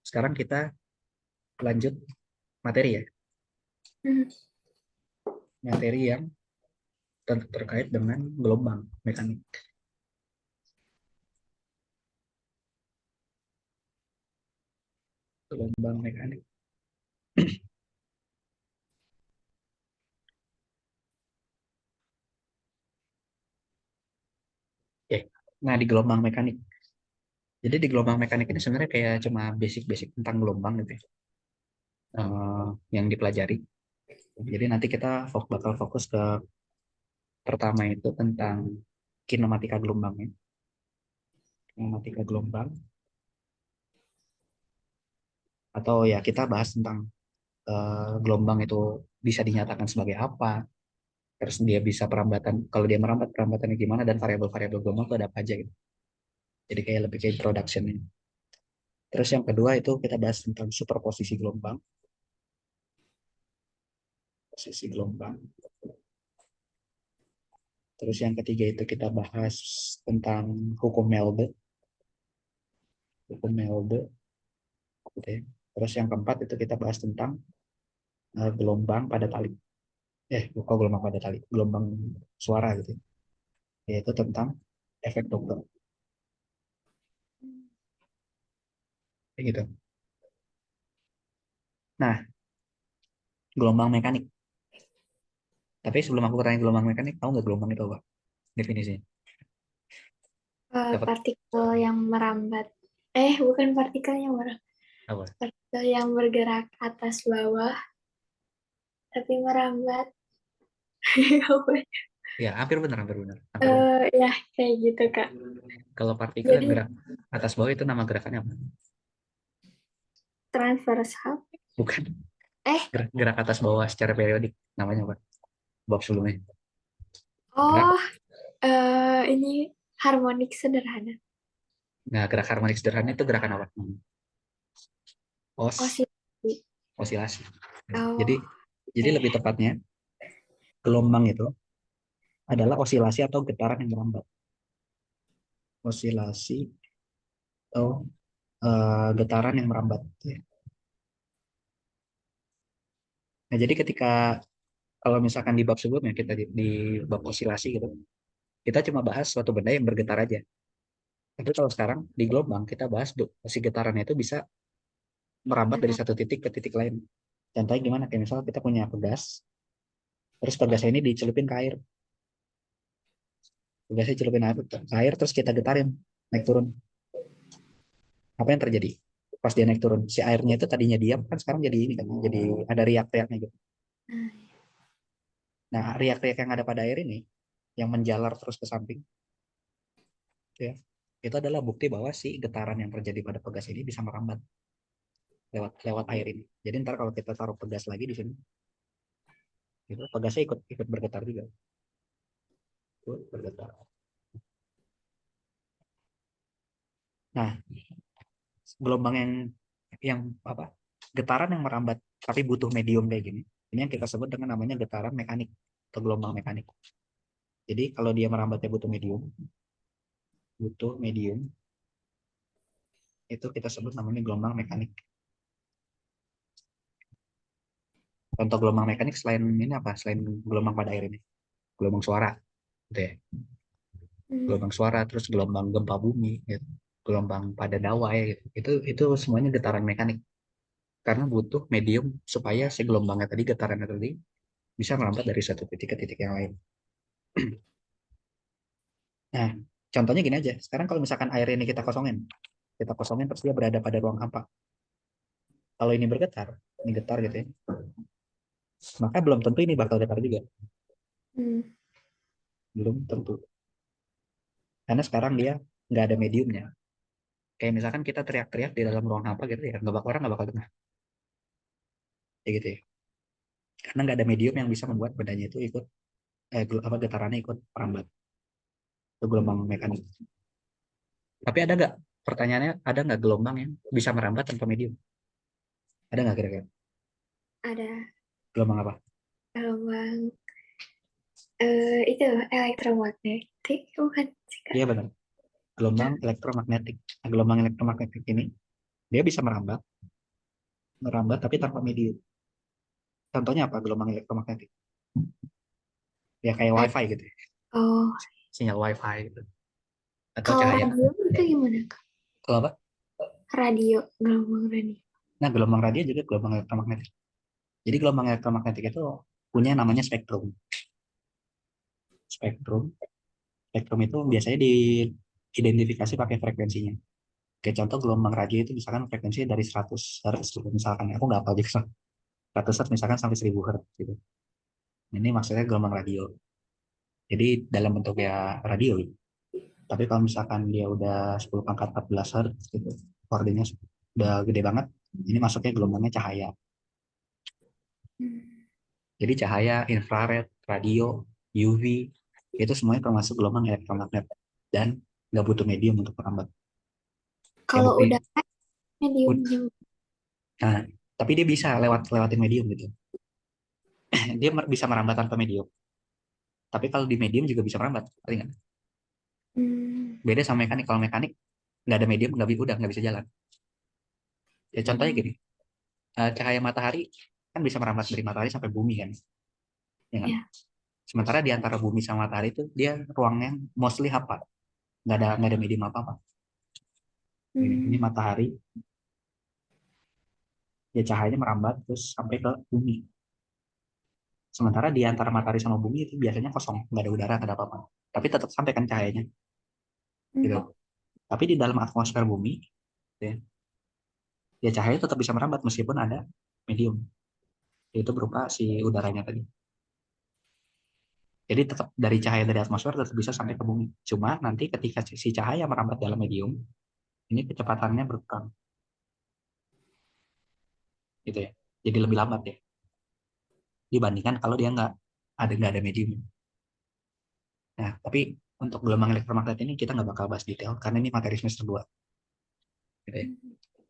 Sekarang kita lanjut materi ya. Materi yang terkait dengan gelombang mekanik. Gelombang mekanik. Oke. Nah, di gelombang mekanik. Jadi di gelombang mekanik ini sebenarnya kayak cuma basic-basic tentang gelombang gitu ya. Yang dipelajari. Jadi nanti kita bakal fokus ke pertama itu tentang kinematika gelombangnya. Kinematika gelombang. Atau ya kita bahas tentang gelombang itu bisa dinyatakan sebagai apa. Terus dia bisa perambatan, kalau dia merambat perambatannya gimana, dan variabel-variabel gelombang itu ada apa aja gitu. Jadi kayak lebih ke introduction ini. Terus yang kedua itu kita bahas tentang superposisi gelombang. Posisi gelombang. Terus yang ketiga itu kita bahas tentang hukum Melde. Hukum Melde. Gitu ya. Terus yang keempat itu kita bahas tentang gelombang pada tali. Bukan gelombang pada tali. Gelombang suara gitu ya. Yaitu tentang efek Doppler. Kayak gitu. Nah, gelombang mekanik. Tapi sebelum aku tanya gelombang mekanik, tahu nggak gelombang itu apa? Definisinya. Dapat Partikel yang merambat. Bukan partikel yang merambat. apa? Partikel yang bergerak atas bawah, tapi merambat. Ya, hampir benar, hampir benar. Hampir benar. Ya, kayak gitu, Kak. Kalau partikel yang Jadi, gerak atas bawah itu nama gerakannya apa? transversal. Bukan. Eh, Gerak atas bawah secara periodik. Namanya apa? Bab sebelumnya. Gerak. oh, ini harmonik sederhana. Nah, gerak harmonik sederhana itu gerakan apa? Osilasi. Osilasi. Jadi, Oh, jadi oke. lebih tepatnya gelombang itu adalah osilasi atau getaran yang merambat. Osilasi atau getaran yang merambat. Nah, jadi ketika kalau misalkan di bab sebelumnya kita di bab osilasi gitu, kita cuma bahas suatu benda yang bergetar aja. Tapi kalau sekarang di gelombang kita bahas si getarannya itu bisa merambat dari Nah, satu titik ke titik lain. Contohnya gimana? Kayak misalnya kita punya pegas, terus pegasnya ini dicelupin ke air. Pegasnya celupin ke air, terus kita getarin, naik turun. Apa yang terjadi? Pas dia naik turun, si airnya itu tadinya diam, kan sekarang jadi ini kan, jadi ada riak-riaknya gitu. Nah, riak-riak yang ada pada air ini, yang menjalar terus ke samping, ya, itu adalah bukti bahwa si getaran yang terjadi pada pegas ini bisa merambat lewat lewat air ini. Jadi ntar kalau kita taruh pegas lagi di sini, itu pegasnya ikut ikut bergetar juga. Ikut bergetar. Nah, gelombang yang apa? Getaran yang merambat tapi butuh medium kayak gini. Ini yang kita sebut dengan namanya getaran mekanik atau gelombang mekanik. Jadi kalau dia merambatnya butuh medium, itu kita sebut namanya gelombang mekanik. Contoh gelombang mekanik selain ini apa? Selain gelombang pada air ini, gelombang suara, gitu ya. Gelombang suara, terus gelombang gempa bumi, gitu. Gelombang pada dawai, gitu. Itu semuanya getaran mekanik. Karena butuh medium supaya si gelombangnya tadi, getarannya tadi, bisa merambat dari satu titik ke titik yang lain. Nah, contohnya gini aja. Sekarang kalau misalkan air ini kita kosongin terus dia berada pada ruang hampa. Kalau ini bergetar, ini getar gitu ya. Maka belum tentu ini bakal getar juga. Belum tentu. Karena sekarang dia nggak ada mediumnya. Kayak misalkan kita teriak-teriak di dalam ruang hampa gitu ya, orang nggak bakal dengar. Kayak gitu ya. Karena nggak ada medium yang bisa membuat bedanya itu ikut, getarannya ikut merambat. Itu gelombang mekanik. Tapi ada nggak, pertanyaannya, ada nggak gelombang yang bisa merambat tanpa medium? Ada nggak kira-kira? ada Gelombang apa? gelombang itu elektromagnetik, bukan sih, Kak? Iya benar. Gelombang elektromagnetik. Nah, gelombang elektromagnetik ini dia bisa merambat, merambat tapi tanpa medium. Contohnya apa? Gelombang elektromagnetik. Ya kayak Rad- wifi gitu ya. Oh, Sinyal wifi gitu. Atau kalau cahaya. radio itu gimana, Kak? Kalau apa? Radio, gelombang radio. Nah, gelombang radio juga gelombang elektromagnetik. Jadi gelombang elektromagnetik itu punya namanya spektrum. Spektrum. Spektrum itu biasanya diidentifikasi pakai frekuensinya. Kayak contoh gelombang radio itu misalkan frekuensinya dari 100 Hz gitu. Misalkan aku nggak tahu juga 100 Hz misalkan sampai 1000 Hz gitu. Ini maksudnya gelombang radio. Jadi dalam bentuk ya radio. Tapi kalau misalkan dia udah 10 pangkat 14 Hz gitu, ordernya udah gede banget, ini masuknya gelombangnya cahaya. Hmm. Jadi cahaya, infrared, radio, UV, itu semuanya termasuk gelombang elektromagnet. Dan nggak butuh medium untuk merambat. Ya Kalau bukti. udah medium juga. Nah, tapi dia bisa lewatin medium gitu. Dia bisa merambat tanpa medium. Tapi kalau di medium juga bisa merambat. Ngerti nggak? Hmm. Beda sama mekanik. Kalau mekanik nggak ada medium, udah nggak bisa jalan. Ya contohnya Hmm. gini, cahaya matahari kan bisa merambat dari matahari sampai bumi kan, ya kan? Ya. Sementara di antara bumi sama matahari itu dia ruangnya mostly hampa, nggak ada medium apa apa. Ini Hmm. matahari, ya cahayanya merambat terus sampai ke bumi. Sementara di antara matahari sama bumi itu biasanya kosong, nggak ada udara, nggak ada apa-apa. Tapi tetap sampai kan cahayanya, gitu. Hmm. Tapi di dalam atmosfer bumi, ya, ya cahaya tetap bisa merambat meskipun ada medium, yaitu berupa si udaranya tadi. Jadi tetap dari cahaya dari atmosfer tetap bisa sampai ke bumi. Cuma nanti ketika si cahaya merambat dalam medium, ini kecepatannya berkurang, gitu ya. Jadi lebih lambat ya dibandingkan kalau dia nggak ada medium. Nah, tapi untuk gelombang elektromagnet ini kita nggak bakal bahas detail karena ini materi semester 2. Gitu ya.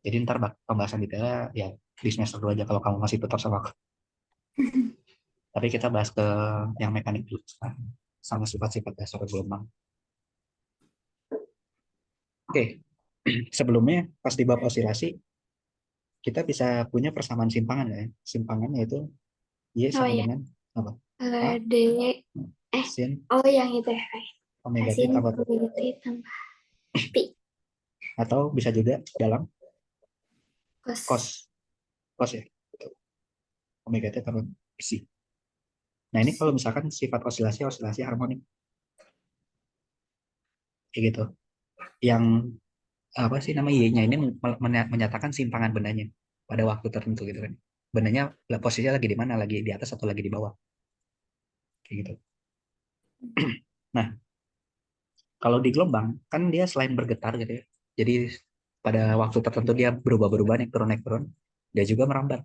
Jadi ntar pembahasan detailnya ya di semester 2 aja kalau kamu masih tetap sama aku. Tapi kita bahas ke yang mekanik dulu sama sifat-sifat dasar gelombang. Oke, sebelumnya pas di bab osilasi kita bisa punya persamaan simpangan ya. Simpangannya itu Y Oh sama ya, dengan apa? A D, eh, sin oh yang itu ya, kayak omega t asin tambah gitu tambah pi, atau bisa juga dalam cos cos. cos ya. Omega t tambah psi. Nah, ini kalau misalkan sifat osilasi osilasi harmonik kayak gitu. Yang apa sih nama Y-nya ini menyatakan simpangan bendanya pada waktu tertentu gitu kan. Bendanya posisinya lagi di mana? Lagi di atas atau lagi di bawah? Kayak gitu. Nah, kalau di gelombang kan dia selain bergetar gitu ya. Jadi pada waktu tertentu dia berubah-berubah naik turun, dia juga merambat.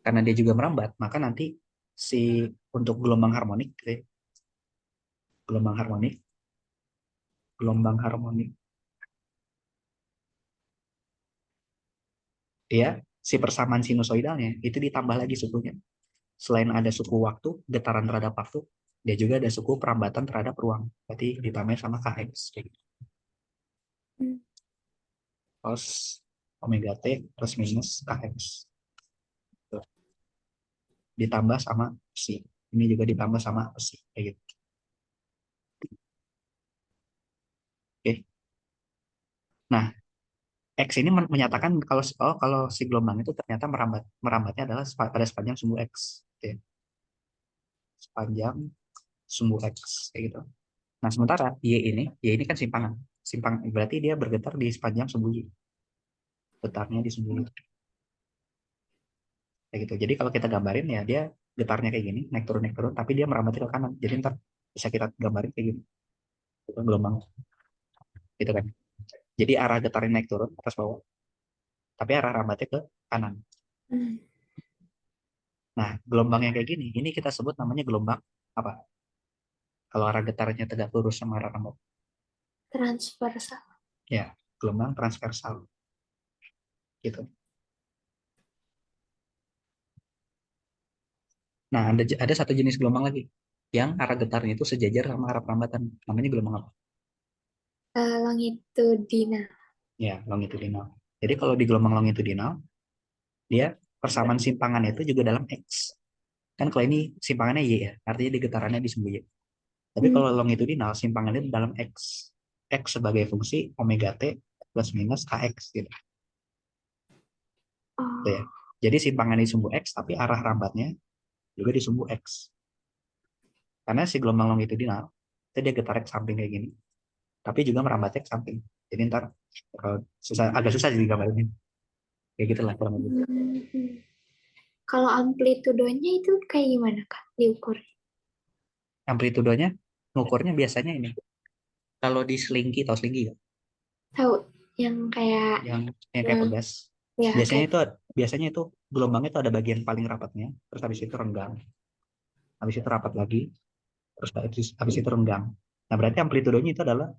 Karena dia juga merambat, maka nanti si untuk gelombang harmonik gitu ya, gelombang harmonik, gelombang harmonik dia si persamaan sinusoidalnya itu ditambah lagi sukunya. Selain ada suku waktu, getaran terhadap waktu, dia juga ada suku perambatan terhadap ruang. Berarti ditambah sama Kx. Hmm. Cos omega t plus minus Kx. Tuh. Ditambah sama psi. Ini juga ditambah sama psi. Kayak gitu. Oke. Nah, X ini menyatakan kalau si gelombang itu ternyata merambatnya adalah pada sepanjang sumbu X. Oke. Sepanjang sumbu X. Kayak gitu. Nah, sementara Y ini kan simpangan. Berarti dia bergetar di sepanjang sumbu Y. Getarnya di sumbu Y. Kayak gitu. Jadi kalau kita gambarin ya dia getarnya kayak gini, naik turun, tapi dia merambat ke kanan. Jadi ntar bisa kita gambarin kayak gini, itu gelombang, gitu kan. Jadi arah getarnya naik turun atas bawah, tapi arah rambatnya ke kanan. Hmm. Nah, gelombang yang kayak gini, ini kita sebut namanya gelombang apa? Kalau arah getarnya tegak lurus sama arah rambat, Transversal. ya gelombang transversal, gitu. Nah, ada satu jenis gelombang lagi yang arah getarnya itu sejajar sama arah perambatan. Namanya gelombang apa? Longitudinal. Ya, longitudinal. Jadi kalau di gelombang longitudinal dia persamaan simpangannya itu juga dalam X. Kan kalau ini simpangannya Y ya, artinya di getarannya di sumbu Y. Tapi Hmm. kalau longitudinal simpangannya dalam X. X sebagai fungsi omega T plus minus AX gitu. Gitu ya. Oh. Jadi simpangan di sumbu X, tapi arah rambatnya juga di sumbu X. Karena si gelombang longitudinal, itu dia getar ke samping kayak gini. Tapi juga merambatnya ke samping. Jadi ntar agak susah jadi gambarnya. Kayak gitu lah kurang lebih. Hmm. Kalau amplitudonya itu kayak gimana Kak diukur? Amplitudenya, ngukurnya biasanya ini. Kalau di Slinky, tahu Slinky ya? Tahu yang kayak Yang kayak eh, pegas. ya Biasanya kayak itu biasanya itu gelombangnya itu ada bagian paling rapatnya, terus habis itu renggang, habis itu rapat lagi, terus habis itu renggang. Nah, berarti amplitudenya itu adalah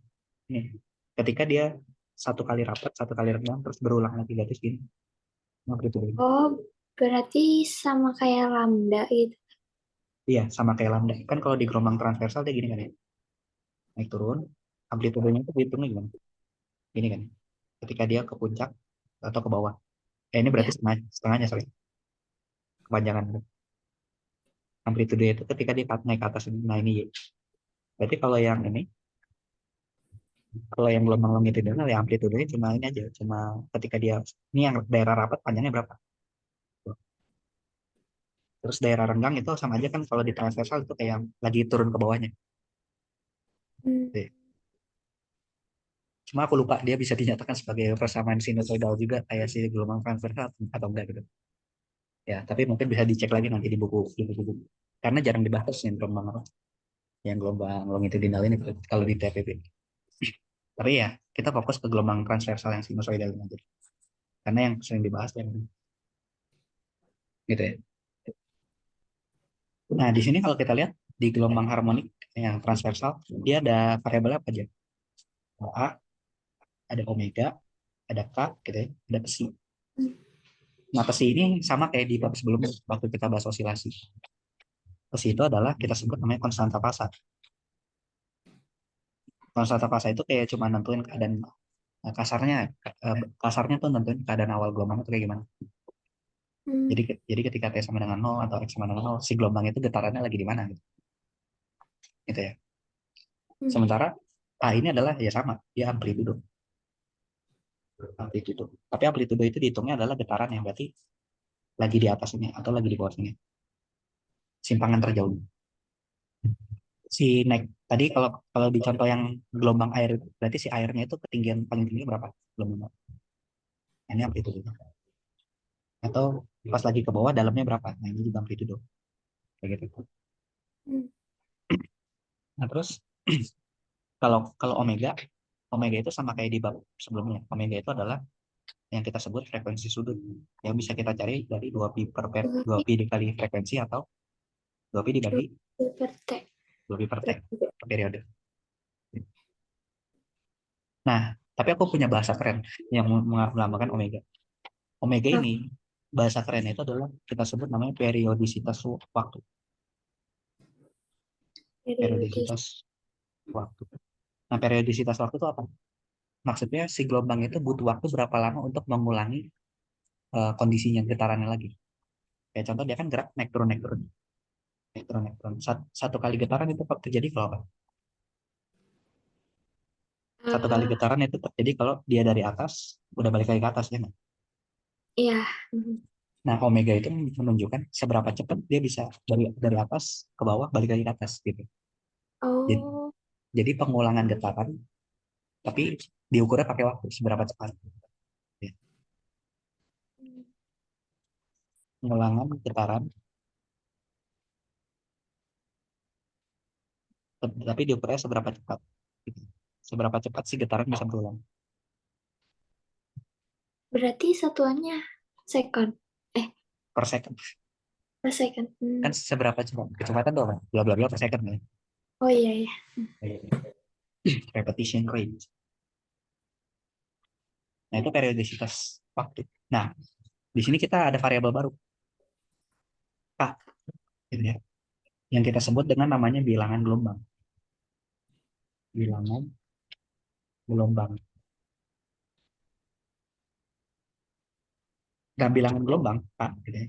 ini. Ketika dia satu kali rapat, satu kali renggang, terus berulang lagi garis gini. Amplitudenya. oh berarti sama kayak lambda gitu. Iya, sama kayak lambda. Kan kalau di gelombang transversal dia gini kan ya. Naik turun, amplitudenya itu dihitungnya gimana? Gini kan. Ketika dia ke puncak atau ke bawah. Ini berarti Ya. setengahnya sorry. Kepanjangan. Amplitude itu ketika dia naik ke atas ini. Nah ini Y. Berarti kalau yang gelombang longitudinal ya amplitudenya cuma ini aja. Cuma ketika dia, ini yang daerah rapat panjangnya berapa. Terus daerah renggang itu sama aja kan kalau di transversal itu kayak lagi turun ke bawahnya. Hmm. Oke. Cuma aku lupa dia bisa dinyatakan sebagai persamaan sinusoidal juga kayak si gelombang transversal atau enggak gitu. Ya, tapi mungkin bisa dicek lagi nanti di buku. Karena jarang dibahas yang gelombang apa, yang gelombang longitudinal ini kalau di TPP. Tapi ya, kita fokus ke gelombang transversal yang sinusoidal ini aja. Karena yang sering dibahas yang gitu ya. Nah, di sini kalau kita lihat di gelombang harmonik yang transversal, dia ada variabel apa aja? Ada A, ada omega, ada K, gitu ya, ada psi. Nah, psi ini sama kayak di bab sebelumnya waktu kita bahas osilasi. Psi itu adalah kita sebut namanya konstanta fasa. Konstanta fasa itu kayak cuma nentuin keadaan kasarnya, kasarnya tuh nentuin keadaan awal gelombang itu kayak gimana. Hmm. Jadi ketika T sama dengan nol atau X sama dengan nol, si gelombang itu getarannya lagi di mana gitu. Gitu ya. Hmm. Sementara A ini adalah ya sama, dia amplitudo. Amplitudo. Tapi amplitudo itu dihitungnya adalah getaran yang berarti lagi di atas ini atau lagi di bawah sini. Simpangan terjauh. Si naik tadi kalau kalau di contoh yang gelombang air berarti si airnya itu ketinggian paling tinggi berapa? Gelombang. Ini amplitudo. Atau pas lagi ke bawah dalamnya berapa? Nah, ini juga amplitudo. Kayak gitu. Hmm. Nah, terus kalau kalau omega, omega itu sama kayak di bab sebelumnya. Omega itu adalah yang kita sebut frekuensi sudut yang bisa kita cari dari 2 pi dikali frekuensi atau 2 pi dibagi 2 pi per T. 2 pi per T Berarti juga. per periode. Nah, tapi aku punya bahasa keren yang melambangkan omega. Omega Nah, ini bahasa keren itu adalah kita sebut namanya periodisitas waktu. periodis. Periodisitas waktu. Nah, periodisitas waktu itu apa? Maksudnya si gelombang itu butuh waktu berapa lama untuk mengulangi kondisinya getarannya lagi. Kayak contoh dia kan gerak naik turun naik turun naik turun naik turun. Satu kali getaran itu terjadi kalau apa? Satu kali Eh, getaran itu terjadi kalau dia dari atas udah balik lagi ke atas ya nggak? iya. Hmm. Nah, omega itu menunjukkan seberapa cepat dia bisa dari atas ke bawah balik lagi ke atas gitu. Jadi, Oh. jadi pengulangan getaran tapi diukurnya pakai waktu seberapa cepat. Ya. Pengulangan getaran tapi diukurnya seberapa cepat. Gitu. Seberapa cepat sih getaran bisa berulang Berarti satuannya second. Eh, per second. per second. Kan Hmm. seberapa cepat kecepatan doang kan? Bla bla bla per second ya. Oh iya ya. Repetition rate. Nah, itu periodisitas waktu. Nah, di sini kita ada variabel baru, K, gitu ya, yang kita sebut dengan namanya bilangan gelombang. Bilangan gelombang. Nah, bilangan gelombang, Pak, gitu ya,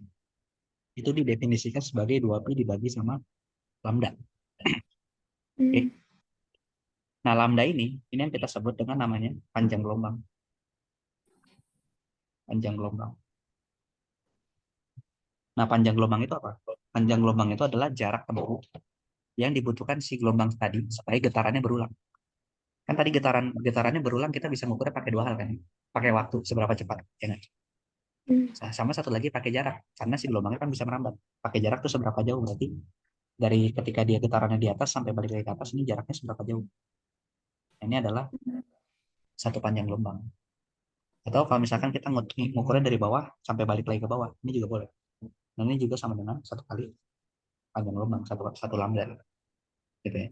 itu didefinisikan sebagai 2pi dibagi sama lambda. Oke. Hmm. Nah, lambda ini yang kita sebut dengan namanya panjang gelombang. Panjang gelombang. Nah, panjang gelombang itu apa? Panjang gelombang itu adalah jarak tempuh yang dibutuhkan si gelombang tadi supaya getarannya berulang. Kan tadi getarannya berulang kita bisa mengukurnya pakai dua hal kan. Pakai waktu seberapa cepat, ya nggak? Hmm. Sama satu lagi pakai jarak. Karena si gelombangnya kan bisa merambat. Pakai jarak tuh seberapa jauh berarti dari ketika dia getarannya di atas sampai balik lagi ke atas ini jaraknya seberapa jauh. Nah, ini adalah satu panjang gelombang. Atau kalau misalkan kita ngukurnya dari bawah sampai balik lagi ke bawah, ini juga boleh. Nah, ini juga sama dengan satu kali panjang gelombang, satu satu lambda, gitu ya.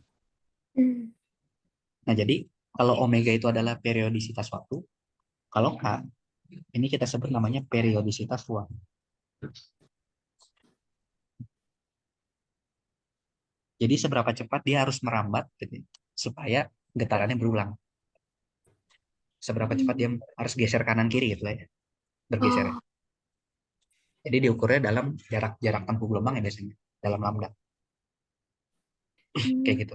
Hmm. Nah, jadi kalau omega itu adalah periodisitas waktu, kalau K ini kita sebut namanya periodisitas ruang. Jadi seberapa cepat dia harus merambat gitu, ya, supaya getarannya berulang. Seberapa cepat dia Hmm. harus geser kanan kiri gitu lah ya, bergeser. Ya. Oh. Jadi diukurnya dalam jarak jarak tempuh gelombang ya biasanya, dalam lambda, kayak Hmm. gitu.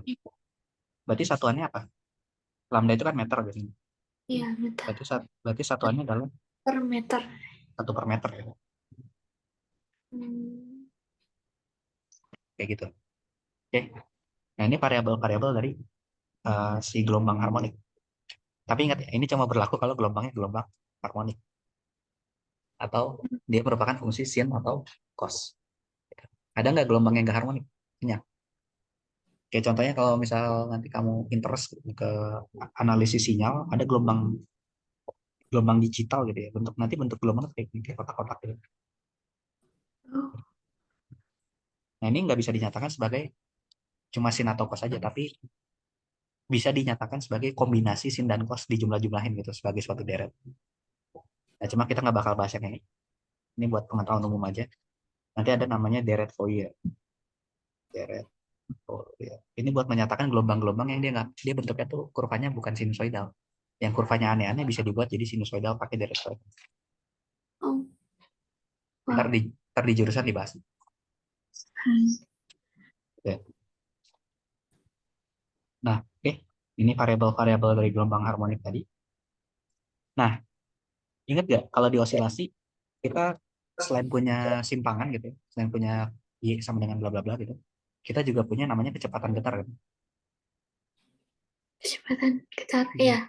Berarti satuannya apa? Lambda itu kan meter biasanya. Ya, meter Berarti satuannya adalah per meter. 1 per meter ya. Hmm. Kayak gitu. Oke. Nah, ini variabel-variabel dari si gelombang harmonik. Tapi ingat ya, ini cuma berlaku kalau gelombangnya gelombang harmonik atau dia merupakan fungsi sin atau cos. Ada nggak gelombang yang nggak harmonik? Banyak. Kayak contohnya kalau misal nanti kamu interest ke analisis sinyal, ada gelombang gelombang digital gitu ya. Bentuk gelombang kayak kayak kotak-kotak gitu. Oh. Nah, ini nggak bisa dinyatakan sebagai cuma sin atau cos saja, tapi bisa dinyatakan sebagai kombinasi sin dan cos dijumlah-jumlahin gitu sebagai suatu deret. Nah, cuma kita nggak bakal bahas yang ini. Ini buat pengetahuan umum aja. Nanti ada namanya deret Fourier. Deret Fourier. Ini buat menyatakan gelombang-gelombang yang dia nggak, dia bentuknya tuh kurvanya bukan sinusoidal. Yang kurvanya aneh-aneh bisa dibuat jadi sinusoidal pakai deret Fourier. Oh. Ntar Wow. di, ntar di jurusan dibahas. Hmm. Ya. Nah, oke. Ini variabel-variabel dari gelombang harmonik tadi. Nah, ingat gak kalau di osilasi kita selain punya simpangan gitu, ya, selain punya Y sama dengan bla bla bla gitu, kita juga punya namanya kecepatan getar kan. Kecepatan getar. Hmm. Ya.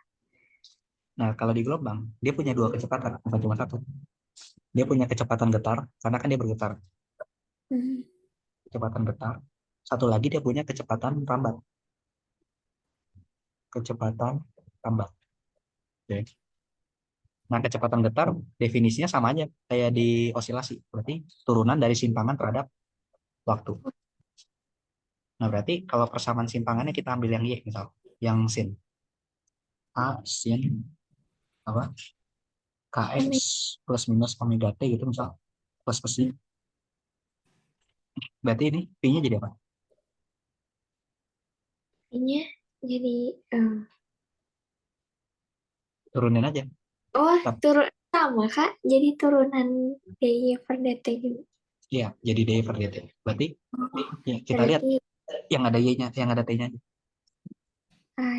Nah, kalau di gelombang, dia punya dua kecepatan, bukan cuma satu. Dia punya kecepatan getar, karena kan dia bergetar. Hmm. Kecepatan getar. Satu lagi dia punya kecepatan rambat. Kecepatan rambat. Oke. Nah, kecepatan getar definisinya sama aja kayak di osilasi. Berarti turunan dari simpangan terhadap waktu. Nah, berarti kalau persamaan simpangannya kita ambil yang Y, misal. Yang sin. A, sin, apa? KX Omega. plus minus omega T gitu misal. Plus plus I. Berarti ini P-nya jadi apa? Ini jadi eh, Turunin aja. oh, Tapi, turun sama Kak. Jadi turunan biaya per detik gitu. iya, jadi D per dt. Berarti Oh, ya, kita lihat berarti yang ada Y-nya, yang ada T-nya aja.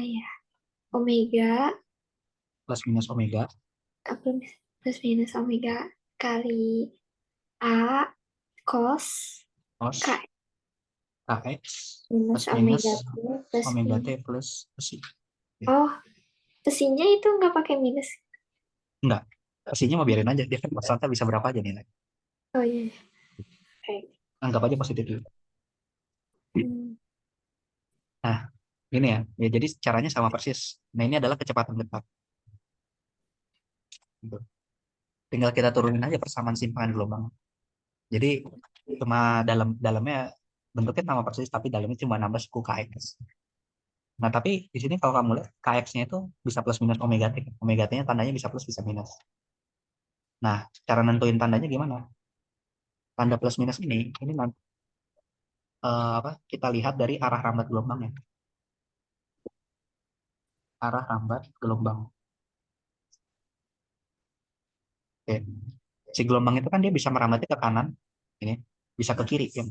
ya omega Plus minus omega plus plus minus omega kali A cos cos K KX minus plus minus omega T plus omega T minus. plus plus I. Oke. Oh, besinya itu nggak pakai minus. Enggak. P-nya mau biarin aja. Dia kan konstanta bisa berapa aja nilai. Oh iya, baik. Anggap aja positif dulu. Hmm. Nah, ini ya. Ya, jadi caranya sama persis. Nah, ini adalah kecepatan getar. Gitu. Tinggal kita turunin aja persamaan simpangan gelombang. Jadi cuma dalamnya bentuknya sama persis, tapi dalamnya cuma nambah suku KX. Nah, tapi di sini kalau kamu lihat KX-nya itu bisa plus minus omega T. Omega T-nya tandanya bisa plus bisa minus. Nah, cara nentuin tandanya gimana? Tanda plus minus ini nanti apa? Kita lihat dari arah rambat gelombangnya. Arah rambat gelombang. Oke. Si gelombang itu kan dia bisa merambatnya ke kanan, ini bisa ke kiri. Ya.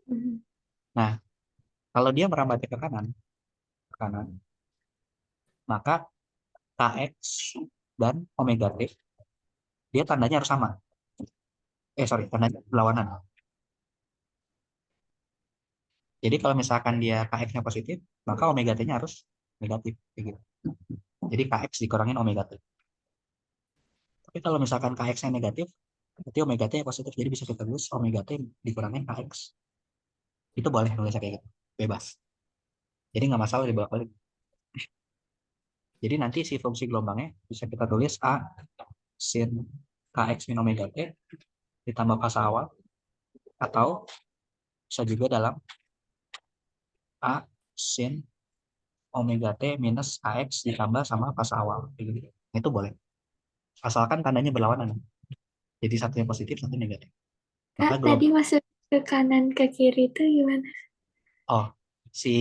Hmm. Nah, kalau dia merambatnya ke kanan, maka kx dan omega t dia tandanya harus sama. Sorry, tandanya berlawanan. Jadi kalau misalkan dia kx-nya positif, maka omega t-nya harus negatif. Kayak gitu. Jadi kx dikurangin omega t. Tapi kalau misalkan kx-nya negatif, berarti omega t positif. Jadi bisa kita tulis omega t dikurangin kx. Itu boleh nulisnya kayak gitu. Bebas. Jadi nggak masalah dibolak-balik. Jadi nanti si fungsi gelombangnya bisa kita tulis A sin kx min omega t ditambah fasa awal. Atau bisa juga dalam A sin omega t minus AX ditambah sama fase awal. Gitu. Itu boleh. Asalkan tandanya berlawanan. Jadi satunya positif, satunya negatif. Kak, Maka tadi masuk ke kanan ke kiri itu gimana? oh, si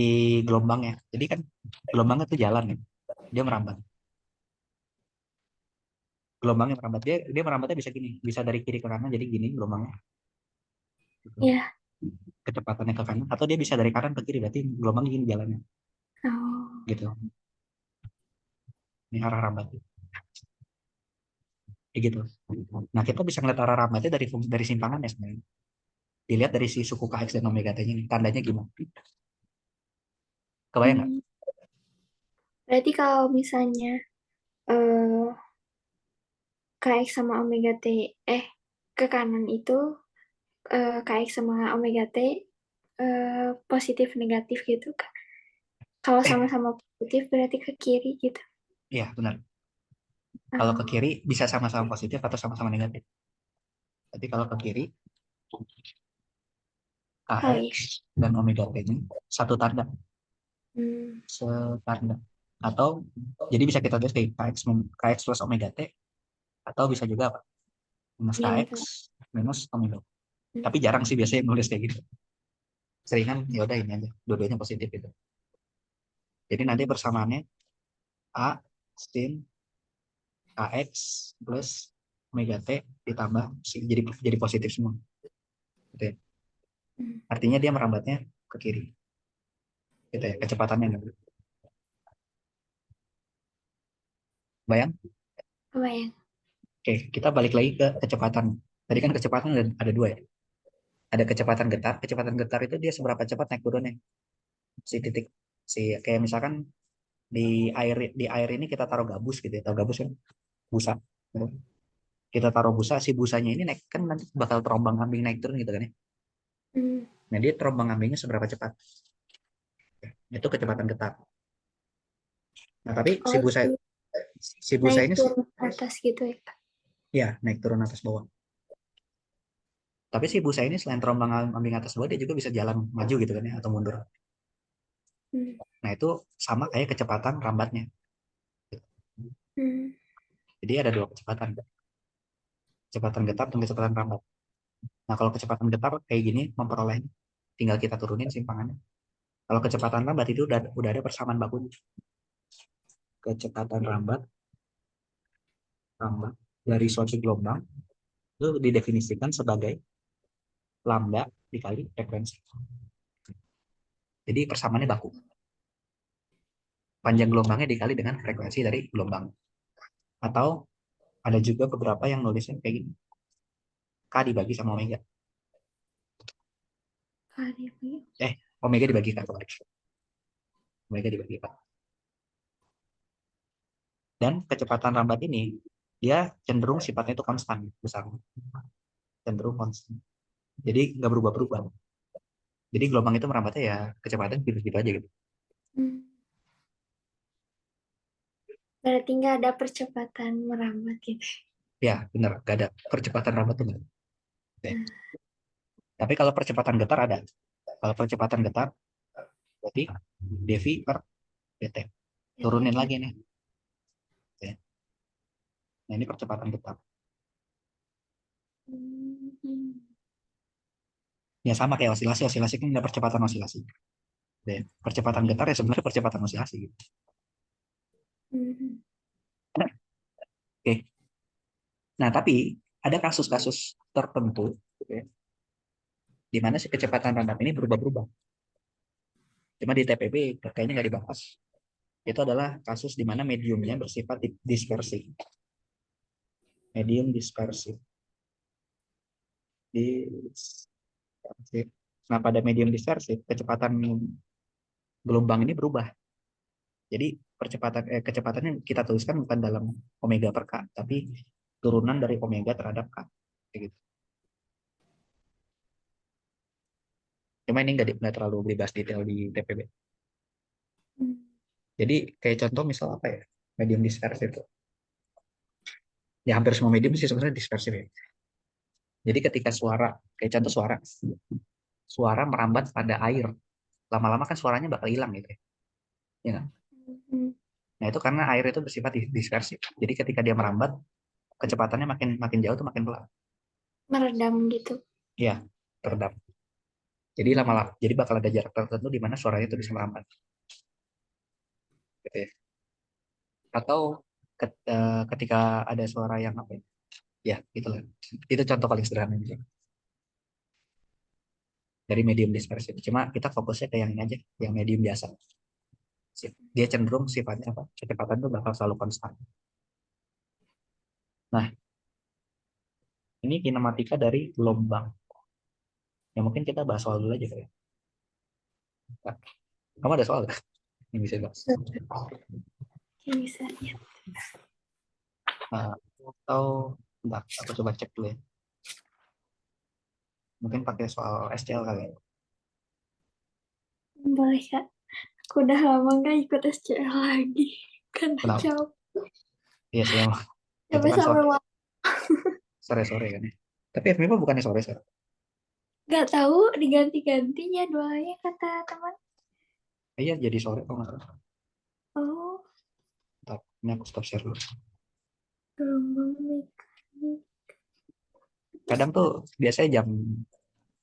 gelombangnya. Jadi kan gelombangnya itu jalan ya. Dia merambat. Gelombangnya merambat. Dia merambatnya bisa gini. Bisa dari kiri ke kanan. Jadi gini gelombangnya. Gitu. Ya. Kecepatannya ke kanan. Atau dia bisa dari kanan ke kiri. Berarti gelombangnya gini jalannya. Oh. Gitu. Ini arah rambat. Kayak gitu. Nah, kita bisa ngeliat arah rambatnya dari simpangannya sebenarnya. Dilihat dari si suku KX dan omega T-nya ini. Tandanya gimana? Kebayang nggak? Hmm. Berarti kalau misalnya eh KX sama omega T eh ke kanan itu KX sama omega T positif negatif gitu Kak. Kalau Eh, sama-sama positif berarti ke kiri gitu. iya benar. Kalau ke Oh, kiri bisa sama-sama positif atau sama-sama negatif. Tapi kalau ke kiri, oh iya. KX dan omega T-nya satu tanda, Hmm. setanda. Atau jadi bisa kita tulis kayak KX plus omega T atau bisa juga apa? Minus KX Minus. minus omega T. Hmm. Tapi jarang sih biasanya nulis kayak gitu. Seringan ya udah ini aja, dua-duanya positif itu. Jadi nanti persamaannya A sin KX plus omega T ditambah jadi positif semua. Gitu ya. Hmm. Artinya dia merambatnya ke kiri. Gitu ya, kecepatannya. Bayang? Kebayang. Oke, kita balik lagi ke kecepatan. Tadi kan kecepatan ada dua ya. Ada kecepatan getar. Kecepatan getar itu dia seberapa cepat naik turunnya. Si titik, kayak misalkan di air ini kita taruh gabus gitu ya. Taruh gabus kan? Busa. Gitu. Kita taruh busa, si busanya ini naik kan nanti bakal terombang ambing naik turun gitu kan ya. Hmm. Nah dia terombang ambingnya seberapa cepat. Itu kecepatan getar. Nah tapi si Oh, busa si si busa naik ini turun atas gitu ya Kak. ya naik turun atas bawah. Tapi si busa ini selain terombang ambing atas bawah dia juga bisa jalan maju gitu kan ya atau mundur. Hmm. Nah itu sama kayak kecepatan rambatnya. Hmm. Jadi ada dua kecepatan, kecepatan getar dan kecepatan rambat. Nah kalau kecepatan getar kayak gini memperoleh, tinggal kita turunin simpangannya. Kalau kecepatan rambat itu udah ada persamaan bakunya. Kecepatan rambat dari suatu gelombang itu didefinisikan sebagai lambda dikali frekuensi. Jadi persamaannya baku. Panjang gelombangnya dikali dengan frekuensi dari gelombang. Atau ada juga beberapa yang nulisnya kayak gini. K dibagi sama omega. Kali apa ya? Eh, omega dibagi K. Omega dibagi K. Dan kecepatan rambat ini dia cenderung sifatnya itu konstan besar, cenderung konstan. Jadi nggak berubah-berubah. Jadi gelombang itu merambatnya ya kecepatan gitu-gitu aja gitu. Hmm. Berarti nggak ada percepatan merambat gitu. Ya benar, nggak ada percepatan rambat tuh nggak ada. Oke. Nah, Tapi kalau percepatan getar ada. Kalau percepatan getar berarti dv per dt. Turunin jadi, lagi nih. Oke. Nah ini percepatan getar. hmm. Ya sama kayak osilasi. Osilasi kan ada percepatan osilasi. Oke. Percepatan getar ya sebenarnya percepatan osilasi gitu. Hmm. Oke. Nah, tapi ada kasus-kasus tertentu gitu ya, di mana si kecepatan random ini berubah-berubah. Cuma di TPB kayaknya nggak dibahas. Itu adalah kasus di mana mediumnya bersifat dispersif. Medium dispersif. Dispersif. Nah, pada medium dispersif, kecepatan gelombang ini berubah. Jadi kecepatannya kita tuliskan bukan dalam omega per k, tapi turunan dari omega terhadap k. Kayak gitu. Cuma ini nggak terlalu dibahas detail di TPB. Hmm. Jadi kayak contoh misal apa ya, medium dispersif itu. Ya hampir semua medium sih sebenarnya dispersif ya. Jadi ketika suara, kayak contoh suara, suara merambat pada air, lama-lama kan suaranya bakal hilang gitu ya. Ya nggak? Hmm. Nah itu karena air itu bersifat dispersif. Jadi ketika dia merambat, kecepatannya makin makin jauh tuh makin pelan. Meredam gitu. Iya, teredam. Jadi Hmm. lama-lama, jadi bakal ada jarak tertentu di mana suaranya itu bisa merambat. Gitu ya. Atau ketika ada suara yang apa ya? Ya, itulah. Itu contoh paling sederhana dari medium dispersif. Cuma kita fokusnya ke yang ini aja, yang medium biasa. Dia cenderung sifatnya apa? Kecepatan itu bakal selalu konstan. Nah, ini kinematika dari gelombang. Ya mungkin kita bahas soal dulu aja kali ya. Nah, kamu ada soal nggak yang bisa bahas? So, bisa ya. Nah, atau enggak, aku coba cek dulu ya. Mungkin pakai soal SCL kali ya. Boleh Kak. Aku udah lama nggak ikut SCL lagi. Karena Kenapa? capek. Iya sih emang. Itu Capek kan sampai sore-sore kan ya. Tapi FMIPA bukannya sore-sore. nggak tahu diganti-ganti jadwalnya kata teman. Iya jadi sore kok nggak salah. Oh, Bentar, ini aku stop share dulu. gelombang mekanik. Kadang tuh biasanya jam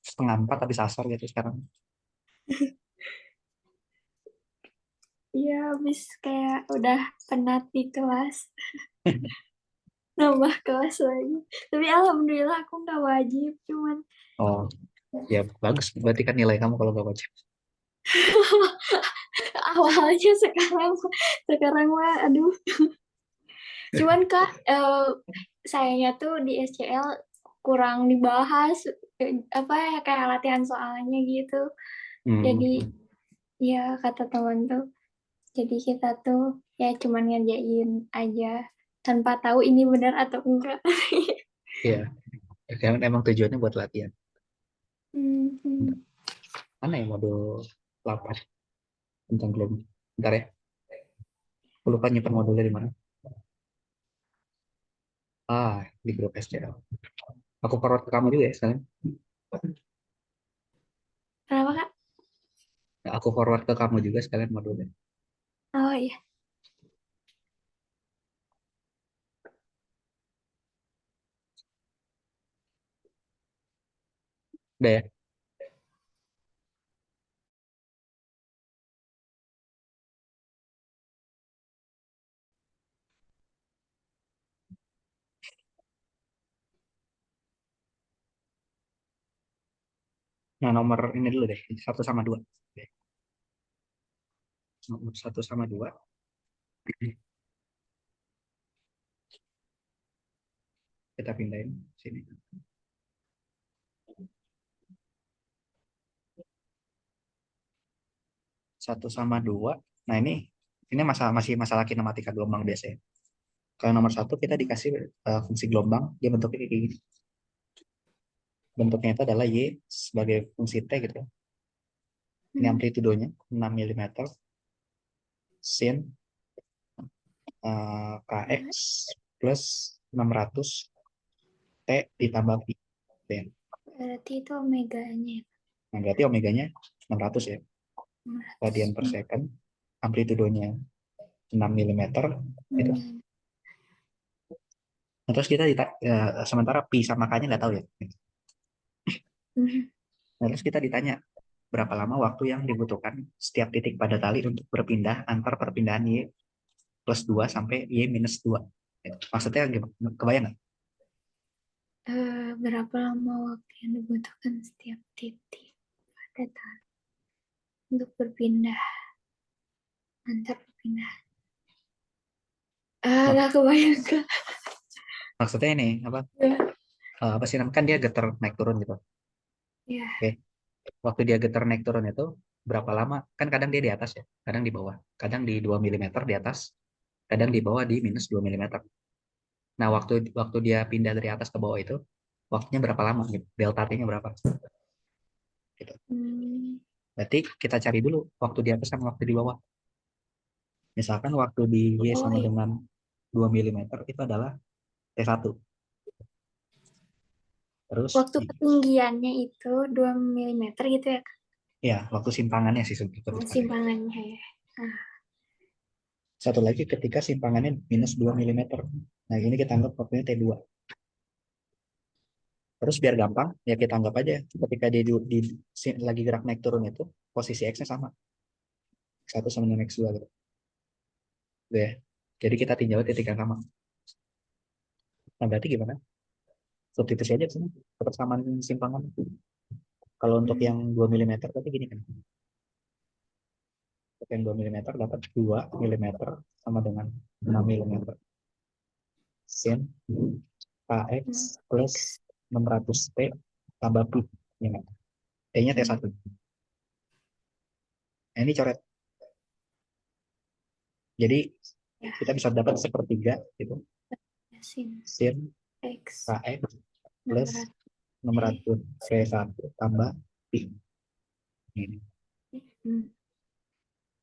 setengah empat habis asar gitu sekarang. Iya, habis kayak udah penat di kelas. Nambah kelas lagi. Tapi alhamdulillah aku nggak wajib, cuman Oh ya bagus. Berarti kan nilai kamu kalau nggak wajib. awalnya sekarang mah aduh. Cuman Kak, sayangnya tuh di SCL kurang dibahas apa ya kayak latihan soalnya gitu. Hmm. Jadi ya kata teman tuh, jadi kita tuh ya cuman ngerjain aja tanpa tahu ini benar atau enggak. Iya. Kan emang tujuannya buat latihan. Hmm. Mana ya modul 8 tentang gelombang? Bentar ya. Aku lupa nyimpan modulnya di mana. Ah, di grup SCL. Aku forward ke kamu juga ya sekarang. Kenapa Kak? Aku forward ke kamu juga sekalian modulnya. Oh iya. Udah ya. Nah, nomor ini dulu deh. Satu sama dua. Oke. Nomor satu sama dua. Kita pindahin sini. Satu sama dua. Nah, ini masih masalah kinematika gelombang biasanya. Kalau nomor satu kita dikasih fungsi gelombang, dia bentuknya kayak gini. Bentuknya itu adalah Y sebagai fungsi T gitu. Ini Hmm. amplitudonya 6 mm sin Kx plus 600 T ditambah Pi. Ya. Berarti itu omeganya. Nah, berarti omeganya 600 ya. Radian per 400. second. Amplitudonya 6 mm. Itu. Hmm. Nah, terus kita sementara Pi sama K-nya nggak tahu ya. Hmm. Nah, terus kita ditanya berapa lama waktu yang dibutuhkan setiap titik pada tali untuk berpindah antar perpindahan Y plus 2 sampai Y minus 2. Maksudnya gimana? Kebayang nggak? Berapa lama waktu yang dibutuhkan setiap titik pada tangan untuk berpindah antar berpindah. Mak- Nggak kebayang Kak. Maksudnya ini apa? Ya, Apa sih namanya? Kan dia getar naik turun gitu. ya. Oke. Waktu dia getar naik turun itu berapa lama? Kan kadang dia di atas ya, kadang di bawah. Kadang di 2 milimeter di atas, kadang di bawah di minus 2 milimeter. Nah, waktu waktu dia pindah dari atas ke bawah itu, waktunya berapa lama gitu? Delta T-nya berapa? Gitu. Hmm, Berarti kita cari dulu waktu di atas sama waktu di bawah. Misalkan waktu di Y oh sama ya. dengan 2 milimeter itu adalah T1. Terus Waktu ketinggiannya itu 2 milimeter gitu ya Kak? ya, waktu simpangannya sih Oh, sebetulnya. simpangannya ya. Ah, Satu lagi ketika simpangannya minus 2 milimeter. Nah, ini kita anggap waktunya T2. Terus biar gampang, ya kita anggap aja ketika dia lagi gerak naik turun itu, posisi X-nya sama. X1 sama dengan X2 gitu. Gitu ya. Jadi kita tinjau titik yang sama. Nah, berarti gimana? Substitusi aja sini. Persamaan simpangan. Kalau untuk hmm, yang 2 milimeter berarti gini kan. Untuk yang 2 milimeter dapat 2 milimeter sama dengan 6 milimeter. Sin KX hmm, plus X. 600 T tambah Pi. Ya, nggak? T-nya Hmm, T1. Nah, ini coret. Jadi ya, kita bisa dapat sepertiga gitu. sin Sin X KX plus 600 T. 600 T1 tambah Pi. Ini. Hmm,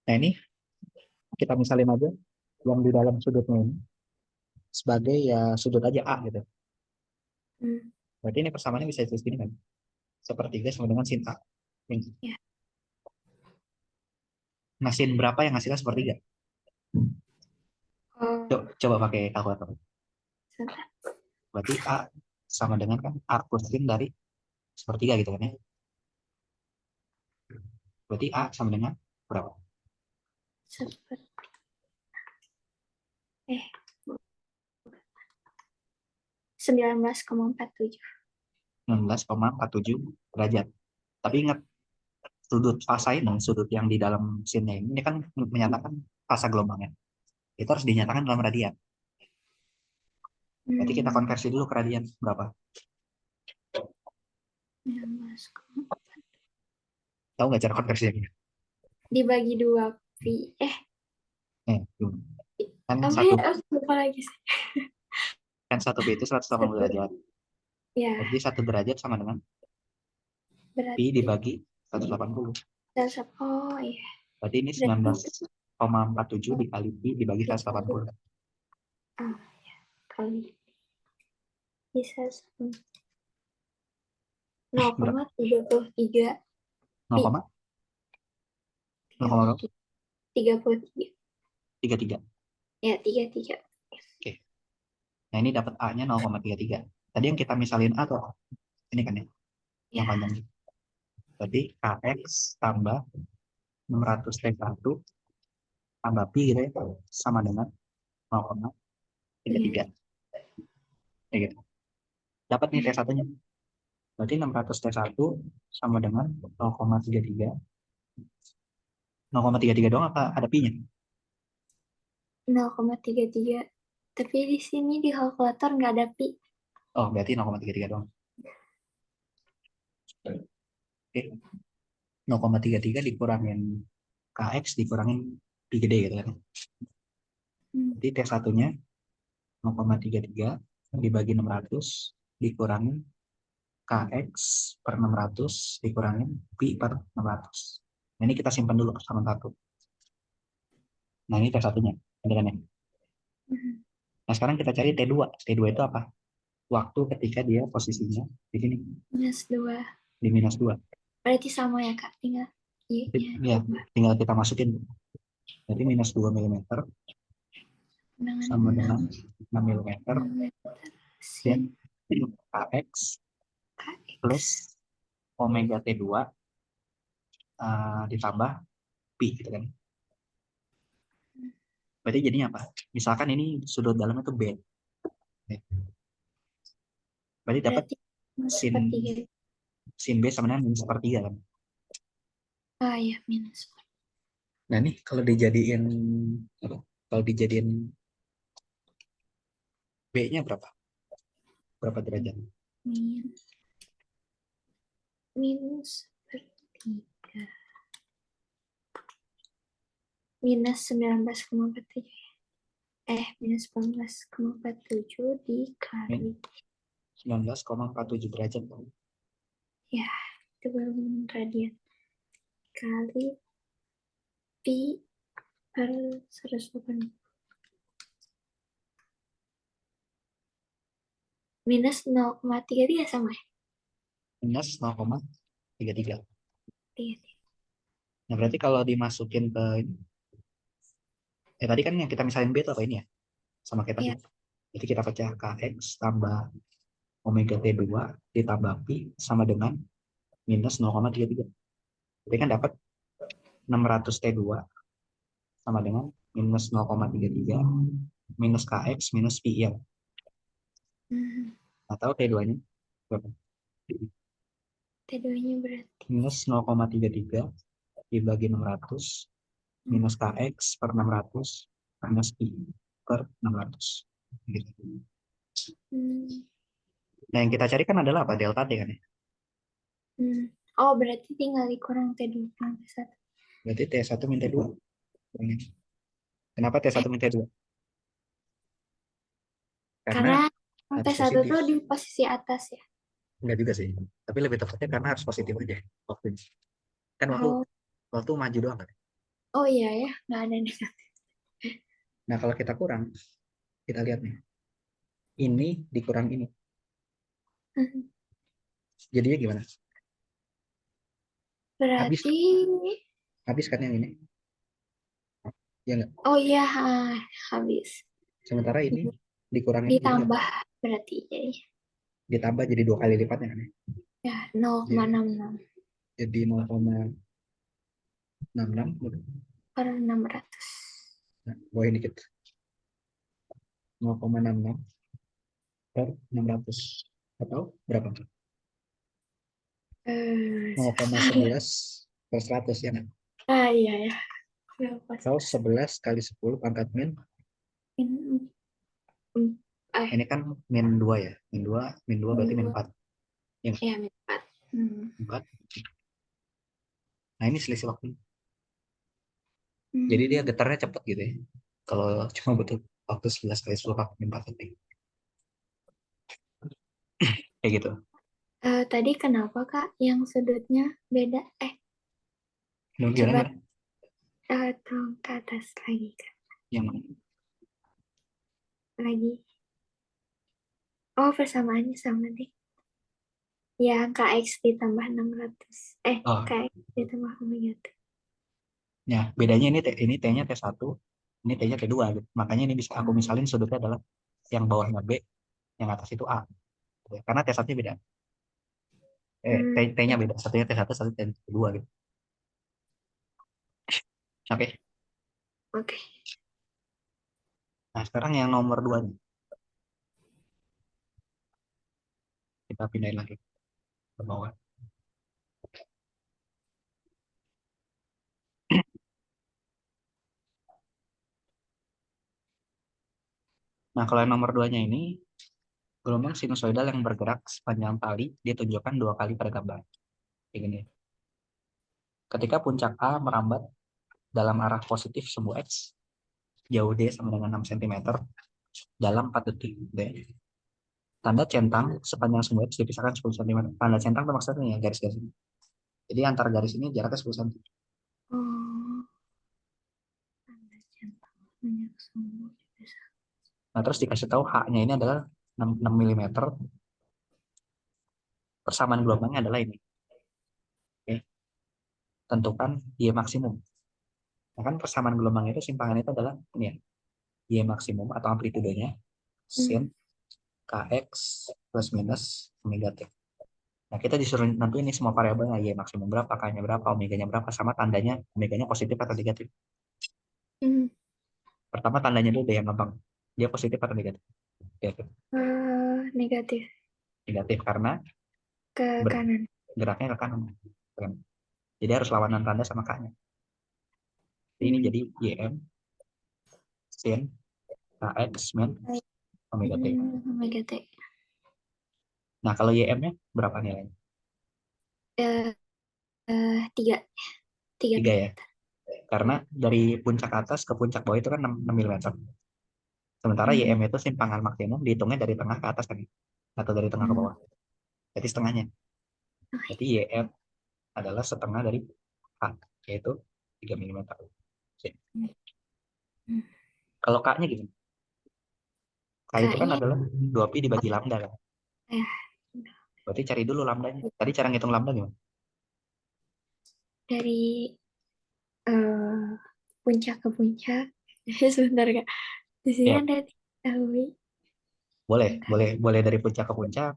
Nah, ini kita misalin aja yang di dalam sudutnya ini sebagai ya sudut aja A gitu. hmm, Berarti ini persamaannya bisa ditulis gini kan. Sepertiga sama dengan sin A. Ini. ya. Nah, sin berapa yang hasilnya sepertiga? Oh, Coba pakai kalkulator. sebentar. Berarti A sama dengan kan A plus sin dari sepertiga gitu kan ya. Berarti A sama dengan berapa? Seperti eh 19,47. 19,47 derajat. Tapi ingat, sudut fasa ini, sudut yang di dalam sinnya ini kan menyatakan fasa gelombangnya. Itu harus dinyatakan dalam radian. Berarti kita Hmm, konversi dulu ke radian berapa? 19, Tahu nggak cara konversinya? dibagi 2 pi. Kan Apa satu ya? Aku lupa lagi sih. kan satu B itu 180 Satu. derajat. Ya, Berarti satu derajat sama dengan pi berarti dibagi 180. dasar. Oh iya. Berarti ini Berarti 19,47 dikali pi dibagi 180. dikali ah kali bisa 0,33 pi. 33. 0,33. Ya, 33. Oke. Nah, ini dapat A-nya 0,33. Tadi yang kita misalin A tuh ini kan ya, yang Ya. panjang. Berarti KX tambah 600 T1 tambah pi gitu ya, sama dengan 0,33. Iya. Ya gitu. Dapat nih Iya. T1-nya. Berarti 600 T1 sama dengan 0,33. 0,33 doang apa ada pi-nya? 0,33. Tapi di sini di kalkulator nggak ada pi. Oh, berarti 0,33 doang. Oke. 0,33 dikurangin KX dikurangin pi gede gitu kan. Hmm. Jadi T1-nya 0,33 dibagi 600 dikurangin KX per 600 dikurangin pi per 600. Nah, ini kita simpan dulu sama satu. Nah, ini T1-nya. Ada kan ya? Hmm. Nah, sekarang kita cari T2. T2 itu apa? Waktu ketika dia posisinya di sini, -2. di minus 2. Berarti sama ya, Kak. Tinggal i-nya Ya, diubah tinggal kita masukin. Jadi minus 2 milimeter dengan sama dengan 6 milimeter 6 meter sin sin KX plus kx. omega T2 ditambah pi gitu kan. Berarti jadinya apa? Misalkan ini sudut dalamnya itu B. Berarti dapat Berarti minus sin sepertiga. sin B sama dengan minus sepertiga kan. Ah ya, minus. Nah nih kalau dijadiin apa? Kalau dijadiin B-nya berapa? Berapa derajat? Minus. Minus sepertiga. Minus 19,47. Minus 19,47 Min dikali. 19,47 derajat kan? Ya, itu baru radian. Kali pi per 180. Minus 0,33 sama ya? Minus 0,33. 33. Nah berarti kalau dimasukin ke ini, tadi kan yang kita misalin B itu apa ini ya? Sama kayak tadi. Ya. Jadi kita pecah KX tambah omega T2 ditambah pi sama dengan minus 0,33. Jadi kan dapat 600 T2 sama dengan minus 0,33 minus KX minus pi ya. Hmm. Atau T2-nya berapa? T2-nya berarti. Minus 0,33 dibagi 600 Hmm. minus KX per 600 minus pi per 600. Gitu. Hmm. Nah yang kita cari kan adalah apa? Delta T kan ya? Hmm. Oh, berarti tinggal dikurang T2 kurang T1. Berarti T1 min T2. Kenapa Eh, T1 min T2? Karena karena harus T1 positif. tuh di posisi atas ya. Enggak juga sih. Tapi lebih tepatnya karena harus positif aja waktu ini. Kan waktu Oh, waktu maju doang kan. oh iya ya, nggak ada negatif. Nah kalau kita kurang, kita lihat nih. Ini dikurang ini. Jadinya gimana? Habis Berarti, habis kan yang ini. Ya enggak? oh iya, habis. Sementara ini dikurangin jadi apa? Ditambah berarti jadi Ditambah jadi 2 kali lipatnya kan ya. ya Jadi 0,66 jadi 0,66 gitu. per 600. Nah, bawain dikit. 0,66 per 600 atau berapa? Sebentar ya. 0,11 per 100 ya kan? Ah iya ya, berapa Atau sih? 11 kali 10 pangkat min. Min, Ini kan min 2 ya. Min 2 min berarti min 2. 4. Ya, Ya, min 4. Hmm. 4. Nah, ini selisih waktu. Jadi dia Hmm. getarnya cepat gitu ya. Kalau cuma butuh waktu 11 kali 10 pangkat min 4 detik. Kayak gitu. Tadi kenapa Kak yang sudutnya beda? Lu gimana, Coba gimana? tolong ke atas lagi Kak. Yang mana? Lagi. Oh, persamaannya sama deh. Ya, KX ditambah 600. Oh, KX ditambah omega T. ya. Bedanya ini T-nya T1, ini T-nya T2 gitu. Makanya ini bisa aku Hmm. misalin sudutnya adalah yang bawahnya B, yang atas itu A. Gitu ya. Karena T1-nya beda. Hmm. T-nya beda. Satunya T1, satu T2 gitu. Oke. Oke. Nah, sekarang yang nomor 2 nih. Kita pindahin lagi ke bawah. Nah, kalau yang nomor 2-nya ini, gelombang sinusoidal yang bergerak sepanjang tali ditunjukkan 2 kali pada gambar. Kayak gini. Ketika puncak A merambat dalam arah positif sumbu X, jauh D sama dengan 6 cm dalam 4 detik. D. Tanda centang sepanjang sumbu X dipisahkan 10 cm. Tanda centang itu maksudnya ya garis-garis ini. Jadi antar garis ini jaraknya 10 cm. Oh, tanda centang banyak sumbu dipisah. Nah, terus dikasih tahu H-nya ini adalah 6 mm. Persamaan gelombangnya adalah ini. Oke. Tentukan Y maksimum. Nah, kan persamaan gelombang itu simpangan itu adalah ini ya. Y maksimum atau amplitudenya sin Hmm. Kx plus minus omega T. Nah, kita disuruh nentuin ini semua variabelnya, Y maksimum berapa, K-nya berapa, omeganya berapa, sama tandanya, omeganya positif atau negatif. Hmm. Pertama tandanya dulu deh yang gampang. Dia positif atau negatif. Oke, oke. Negatif. Negatif karena ke kanan. geraknya ke kanan. Kan? Jadi harus lawanan tanda sama K-nya. Ini Hmm. jadi YM sin KX min omega T. Omega T. Nah, kalau YM-nya berapa nilainya? Eh, tiga, tiga 3 ya. milimeter. Karena dari puncak atas ke puncak bawah itu kan 6 mm. Sementara YM Mhm. itu simpangan maksimum dihitungnya dari tengah ke atas tadi. Atau dari tengah ke Hmm. bawah. Jadi setengahnya. Oh, Jadi YM adalah setengah dari K, yaitu 3 mm. hmm. Hmm. Kalau K-nya gitu. K itu kan Kayaknya adalah 2pi dibagi lambda kan. ya Berarti cari dulu lambdanya. Tadi cara ngitung lambda gimana? dari eh, puncak ke puncak. Sebentar kak. Di sini Ya, ada tahu. boleh. Boleh boleh dari puncak ke puncak,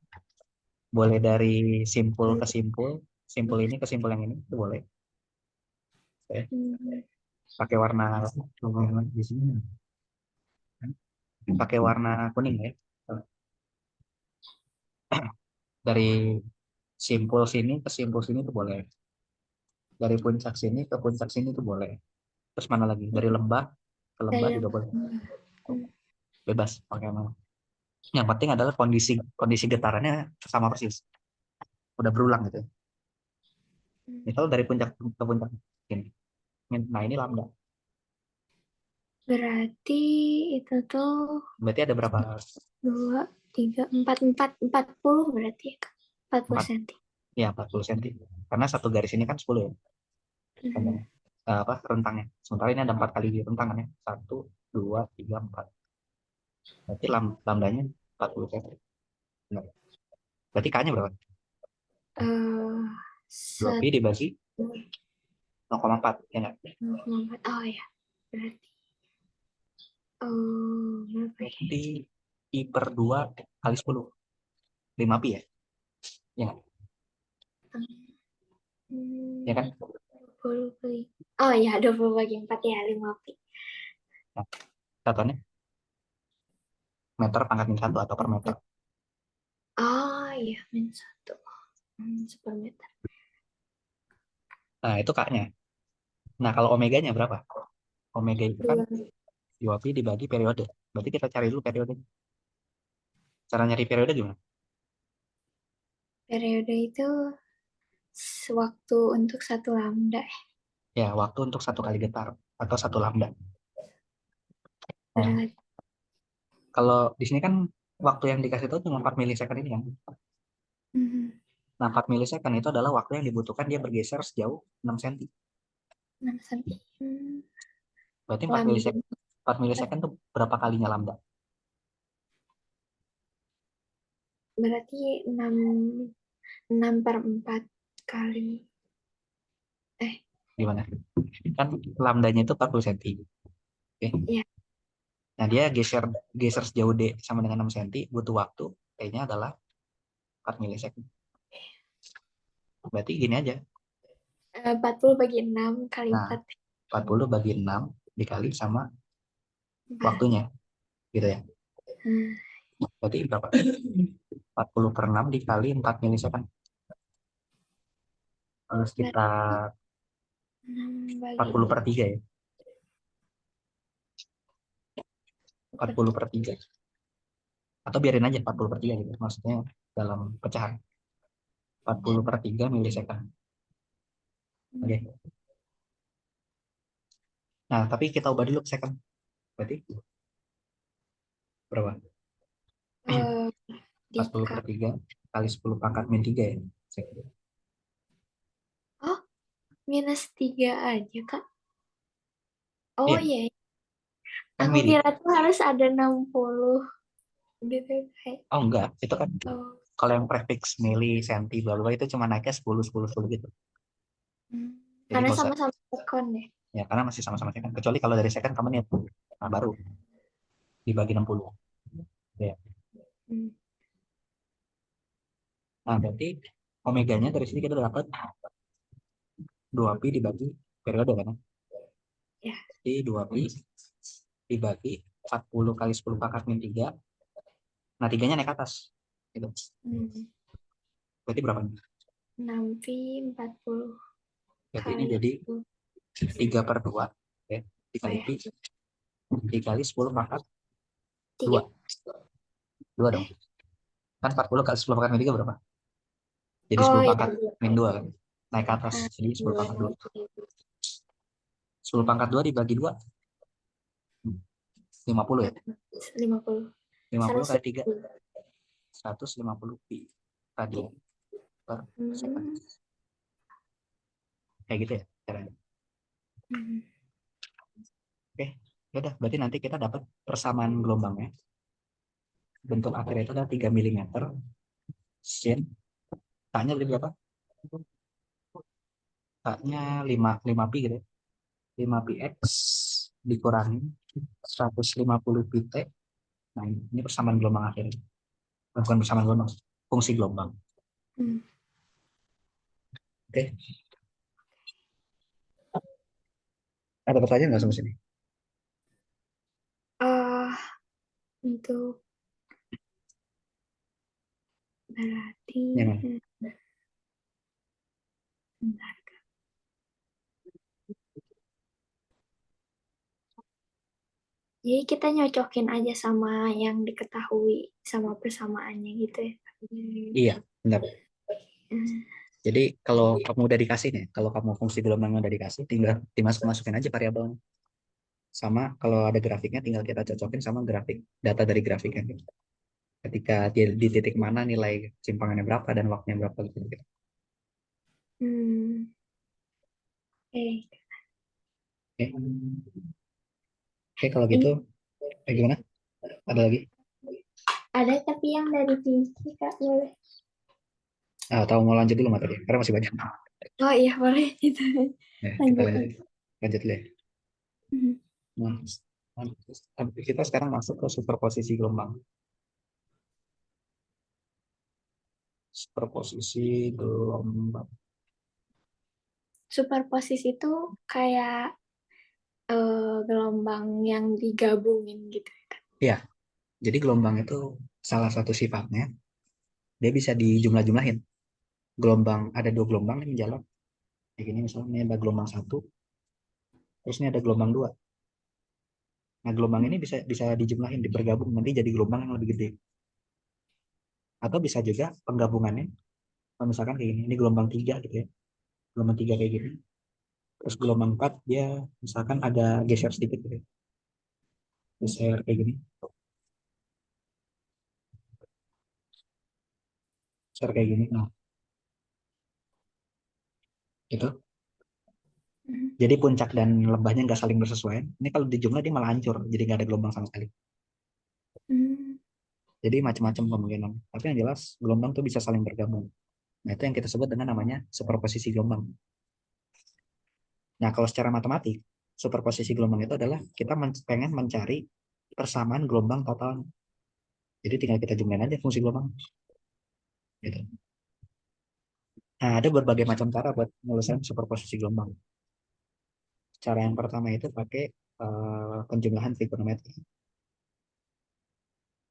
boleh dari simpul ke simpul, simpul ini ke simpul yang ini, itu boleh. Oke. Hmm. Pakai warna di sini. Pakai warna kuning ya. Dari simpul sini ke simpul sini itu boleh. Dari puncak sini ke puncak sini itu boleh. Terus mana lagi? Dari lembah ke lembah Saya juga boleh. hmm. Bebas pakai mana. Yang penting adalah kondisi kondisi getarannya sama persis. Udah berulang gitu. Misal dari puncak ke puncak ini. Nah, ini lambda. Berarti itu tuh Berarti ada berapa? dua, tiga, empat puluh berarti ya, Kak? 40 4 senti. ya 40 cm. Karena satu garis ini kan 10 ya. Hmm. Panjangnya. Apa rentangnya. Sementara ini ada 4 kali rentang kan ya. 1 2 3 4. Berarti lambdanya 40 cm. Benar. Berarti K-nya berapa? Eh, 2pi satu, dibagi 0,4 ya enggak? 0,4. Oh ya, berarti oh berapa ya? Berarti I per 2 kali 10. 5 pi ya? Ya enggak? Ya Hmm, kan? 20 kali. Oh ya, 20 bagi 4 ya, 5 pi. Nah, satuannya meter pangkat min 1 atau per meter. Oh iya, min satu. Sepermeter. Nah, itu K-nya. Nah, kalau omeganya berapa? Omega itu kan Dua 2pi dibagi periode. Berarti kita cari dulu periode. Cara nyari periode gimana? periode itu sewaktu untuk satu lambda. Ya, waktu untuk satu kali getar atau satu lambda. Nah, Berarti kalau di sini kan waktu yang dikasih tahu cuma 4 milisecond ini kan. hmm, Nah, 4 milisecond itu adalah waktu yang dibutuhkan dia bergeser sejauh 6 cm. 6 cm. Berarti 4 Lambda milisecond, 4 milisecond itu berapa kalinya lambda? berarti 6 per 4 kali. Eh, Gimana? Kan lambdanya itu 40 cm. Oke. ya. Nah, dia geser geser sejauh D sama dengan 6 cm, butuh waktu. T-nya adalah 4 milisecond. Berarti gini aja. 40 bagi 6 kali Nah, 4. 40 bagi 6 dikali sama 4. waktunya. Gitu ya. Hmm, Berarti berapa? 40 per 6 dikali 4 milisecond. berarti Sekitar 6 bagi 40 per 3 ya. 4. 40 per 3. Atau biarin aja 40 per 3 gitu. Maksudnya dalam pecahan. 40 per 3 milisecond. Oke. Nah, tapi kita ubah dulu ke second. Berarti berapa? Eh, 40 per dikali. 3 kali 10 pangkat min 3 ya. Second. Oh, minus 3 aja, Kak. Oh Iya, iya, kan aku mili. kira tuh harus ada 60 gitu kayak. Oh enggak, itu kan Oh. kalau yang prefix mili, senti, bla bla itu cuma naiknya 10 10 10 gitu. Hmm. Jadi Karena nggak usah, sama-sama sekon ya. ya karena masih sama-sama second. Kecuali kalau dari second kamu niat. Nah, baru dibagi 60. Ya. Hmm. Nah, berarti omeganya dari sini kita dapat 2pi dibagi periode kan. Ya. Jadi 2pi dibagi 40 kali 10 pangkat min 3. Nah, tiganya naik atas. Gitu. Hmm. Berarti berapa? 6 pi 40 Berarti ini kali jadi 10. 3/2. Ya. Oh Dikali ya, pi, dikali 10 pangkat 2. 3. 2 dong. Eh, Kan 40 kali 10 pangkat min 3 berapa? Jadi oh 10 ya, pangkat min 2 kan. Naik ke atas. Jadi 10 dua pangkat 2. enam 10 pangkat 2 dibagi 2. 50 ya. 50. 50 100. kali 3. 150 pi radian per second. Hmm. Kayak gitu ya caranya. Hmm. Oke. Ya udah, berarti nanti kita dapat persamaan gelombangnya. Bentuk akhirnya itu adalah 3 mm. Sin. Taknya lebih berapa? Taknya 5 pi gitu ya. 5 pi x dikurangi 150 pi t. Nah, ini persamaan gelombang akhirnya. Bukan persamaan gelombang, fungsi gelombang. Hmm. Oke. Ada pertanyaan nggak sampai sini? Ah, untuk berarti Yang mana? bentar. Jadi kita nyocokin aja sama yang diketahui sama persamaannya gitu ya. Iya, benar. Hmm. Jadi kalau kamu udah dikasih nih, kalau kamu fungsi gelombangnya udah dikasih, tinggal dimasukin aja variabelnya. Sama kalau ada grafiknya, tinggal kita cocokin sama grafik data dari grafiknya. Ketika di titik mana nilai simpangannya berapa dan waktunya berapa gitu. Hmm. Oke. Oke, oke kalau gitu, Ini gimana? Ada lagi? ada tapi yang dari Vicky Kak boleh. Tahu mau lanjut dulu materi? Karena masih banyak. Oh iya boleh itu. Ya, kita Lanjut lanjut, aja. lanjut dulu ya. Hmm. Nah, kita sekarang masuk ke superposisi gelombang. Superposisi gelombang. Superposisi itu kayak gelombang yang digabungin gitu. Ya, jadi gelombang itu salah satu sifatnya, dia bisa dijumlah-jumlahin. Gelombang, ada 2 gelombang yang jalan. Kayak gini misalnya, ini ada gelombang 1, terus ini ada gelombang 2. Nah, gelombang ini bisa bisa dijumlahin, dipergabung, nanti jadi gelombang yang lebih gede. Atau bisa juga penggabungannya, kalau misalkan kayak gini, ini gelombang 3 gitu ya. Gelombang 3 kayak gini. Terus gelombang 4 dia misalkan ada geser sedikit gitu ya. Geser kayak gini. Geser kayak gini. Nah, itu. Hmm. Jadi puncak dan lembahnya nggak saling bersesuaian. Ini kalau dijumlah dia malah hancur, jadi nggak ada gelombang sama sekali. Hmm. Jadi macam-macam kemungkinan. Tapi yang jelas gelombang tuh bisa saling bergabung. Nah, itu yang kita sebut dengan namanya superposisi gelombang. Nah, kalau secara matematik, superposisi gelombang itu adalah kita pengen mencari persamaan gelombang total. Jadi tinggal kita jumlahin aja fungsi gelombang. Gitu. Nah, ada berbagai macam cara buat menyelesaikan superposisi gelombang. Cara yang pertama itu pakai penjumlahan trigonometri.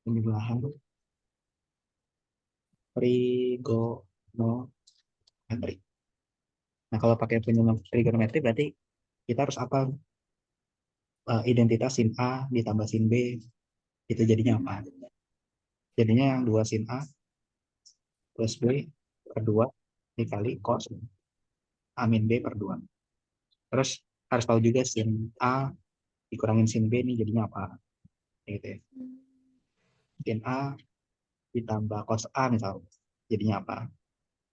Penjumlahan trigonometri. Nah, kalau pakai penjumlahan trigonometri berarti kita harus apa? Identitas sin A ditambah sin B, itu jadinya apa? Jadinya yang 2 sin A plus B per 2 dikali cos A min B per 2. Terus harus tahu juga sin A dikurangin sin B ini jadinya apa? Gitu ya. Sin A ditambah cos A misalnya, jadinya apa?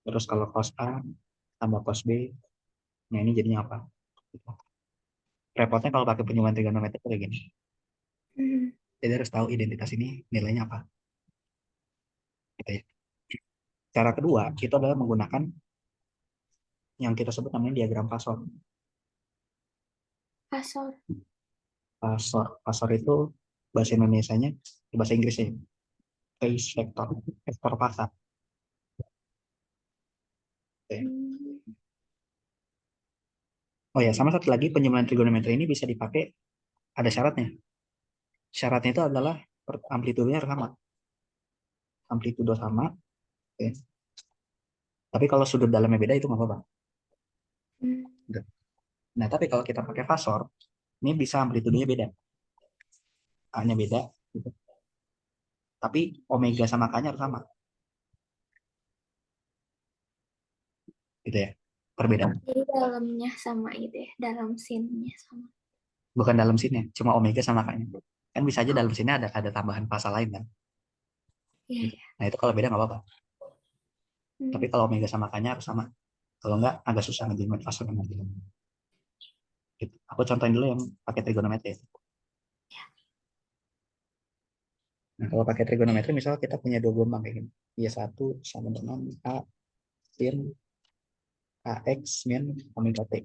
Terus kalau cos A tambah cos B, nah ini jadinya apa? Repotnya kalau pakai penyuman trigonometri kayak gini. Hmm. Jadi harus tahu identitas ini nilainya apa. Gitu ya. Cara kedua, itu adalah menggunakan yang kita sebut namanya diagram Pasor. Pasor. Pasor, pasor itu bahasa Indonesianya, bahasa Inggrisnya phase vector, vektor pasar. Oke. Hmm. Oh ya, sama satu lagi penjumlahan trigonometri ini bisa dipakai, ada syaratnya. Syaratnya itu adalah amplitudenya harus sama. amplitudo sama, oke. Tapi kalau sudut dalamnya beda itu nggak apa-apa. Hmm. Gitu. Nah, tapi kalau kita pakai fasor, ini bisa amplitudenya beda, A-nya beda, gitu. Tapi omega sama K-nya harus sama, gitu ya. Perbedaan. Jadi dalamnya sama gitu ya, dalam scene-nya sama. Bukan dalam sini, cuma omega sama K-nya. Kan bisa aja Oh, dalam sini ada tambahan pasal lain kan. iya, Gitu. iya. Nah, itu kalau beda nggak apa-apa. Tapi Hmm. kalau omega sama K-nya harus sama. Kalau nggak, agak susah ngejelimet fasor nanti. Gitu. Aku contohin dulu yang pakai trigonometri. Nah, kalau pakai trigonometri, misal kita punya dua gelombang kayak gini. Y1 sama dengan A sin AX min omega T.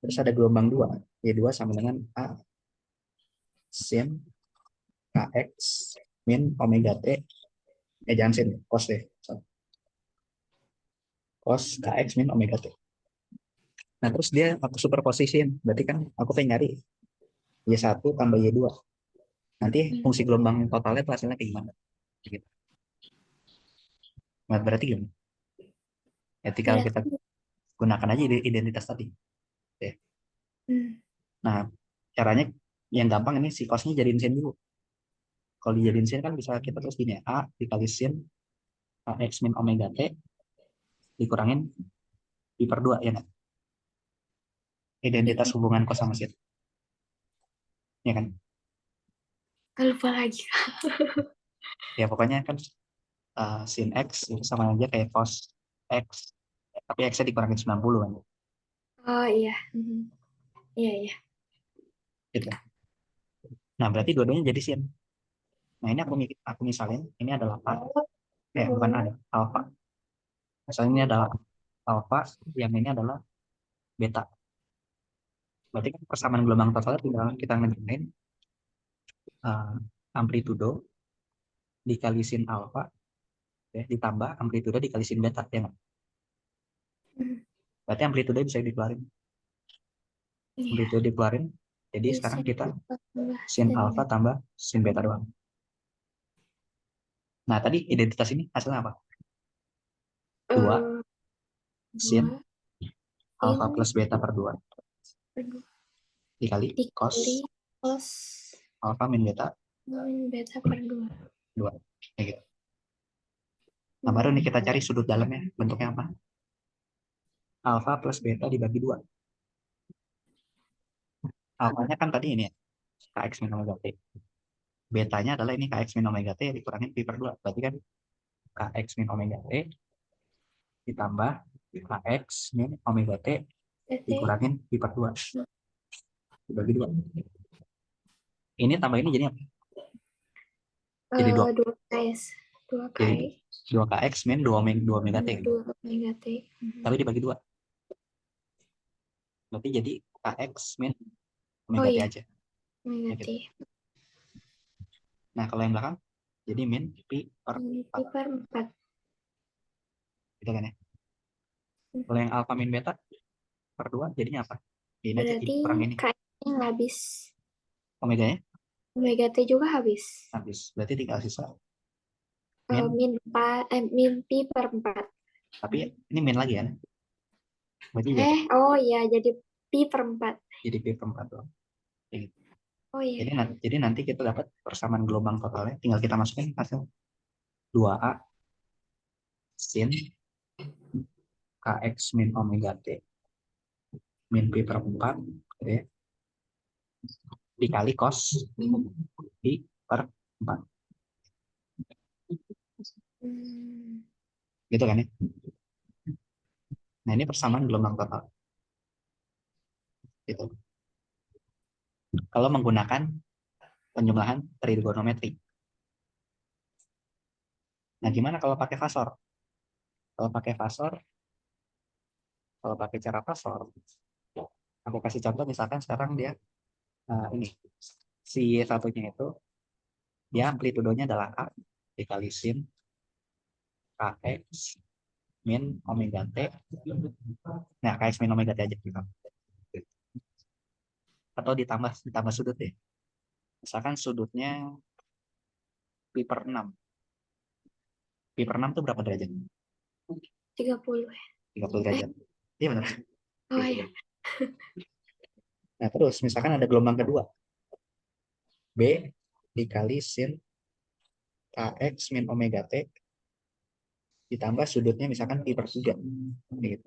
Terus ada gelombang dua, Y2 sama dengan A sin KX min omega T. Jangan sin, cos deh. Cos KX min omega T. Nah, terus dia aku superposisin. Berarti kan aku pengen nyari Y1 tambah Y2. Nanti Hmm. fungsi gelombang totalnya tuh hasilnya kayak gimana? Gitu. Nah, berarti gimana? Ya, tinggal kita Berarti, gunakan aja identitas tadi. Oke. hmm. Nah, caranya yang gampang ini si cosnya jadiin sin dulu. Kalau dijadiin sin kan bisa kita terus gini, A dikali sin AX min omega T dikurangin pi per 2, ya kan? Identitas hubungan cos sama sin. Ya kan? Lupa lagi. Ya pokoknya kan sin X itu sama aja kayak cos X. Tapi X-nya dikurangin 90 kan. Oh iya. Hmm. Iya, iya. Gitu. Nah, berarti dua-duanya jadi sin. Nah, ini aku misalin ini adalah A. Bukan ada alpha. Misalnya ini adalah alpha, yang ini adalah beta. Berarti kan persamaan gelombang totalnya tinggal kita ngerjain uh, amplitudo dikali sin alpha, ya, ditambah amplitudo dikali sin beta, ya nggak? Hmm. Berarti amplitudo bisa dikeluarin. Iya. Amplitudo dikeluarin. Jadi Bisa sekarang kita ditambah sin dan alpha tambah sin beta doang. Nah, tadi identitas ini hasilnya apa? 2 eh, sin dua alpha sin plus beta per 2 per dua dikali cos dikali cos alpha min beta min beta per dua. 2. Ya gitu. Nah, baru nih Hmm. kita cari sudut dalamnya. Bentuknya apa? Alpha plus beta dibagi 2. Alpha-nya kan tadi ini ya, kx min omega t. Betanya adalah ini kx min omega t dikurangin pi per 2. Berarti kan kx min omega t ditambah kx min omega t Berarti dikurangin pi per 2. Dibagi 2. Ini tambah ini jadi apa? Jadi 2. dua ks dua Jadi kali 2 kx min 2 omega t. dua omega t. Hmm. Tapi dibagi 2. Berarti jadi kx min Oh omega t iya, aja. omega Ya t. gitu. Nah, kalau yang belakang jadi min pi per Ini pi 4. per 4. Gitu kan ya. Kalau yang alpha min beta per 2 jadinya apa? Ini aja, ini Berarti kurang ini. kayaknya habis. Omeganya Omega t juga habis. habis. Berarti tinggal sisa min. Min 4, min pi per 4. Tapi ini min lagi ya. Berarti beta. Oh iya, jadi pi per 4. Jadi pi per 4 doang. Kayak gitu. Oh iya. Jadi nanti kita dapat persamaan gelombang totalnya. Tinggal kita masukin hasil 2A sin kx min omega t min pi per 4, gitu ya, dikali cos pi per 4. Hmm. Gitu kan ya. Nah, ini persamaan gelombang total. Gitu. Kalau menggunakan penjumlahan trigonometri. Nah, gimana kalau pakai fasor? Kalau pakai fasor, kalau pakai cara fasor, aku kasih contoh misalkan sekarang dia ini si satunya itu dia amplitudonya adalah A dikali sin kx min omega t. Nah, kx min omega t aja gitu. Atau ditambah sudut deh. Misalkan sudutnya pi per 6. Pi per 6 itu berapa derajat? 30. 30 derajat. Iya benar. Oh ya. Nah, terus misalkan ada gelombang kedua. B dikali sin kx min omega t ditambah sudutnya misalkan pi per 3. Gitu.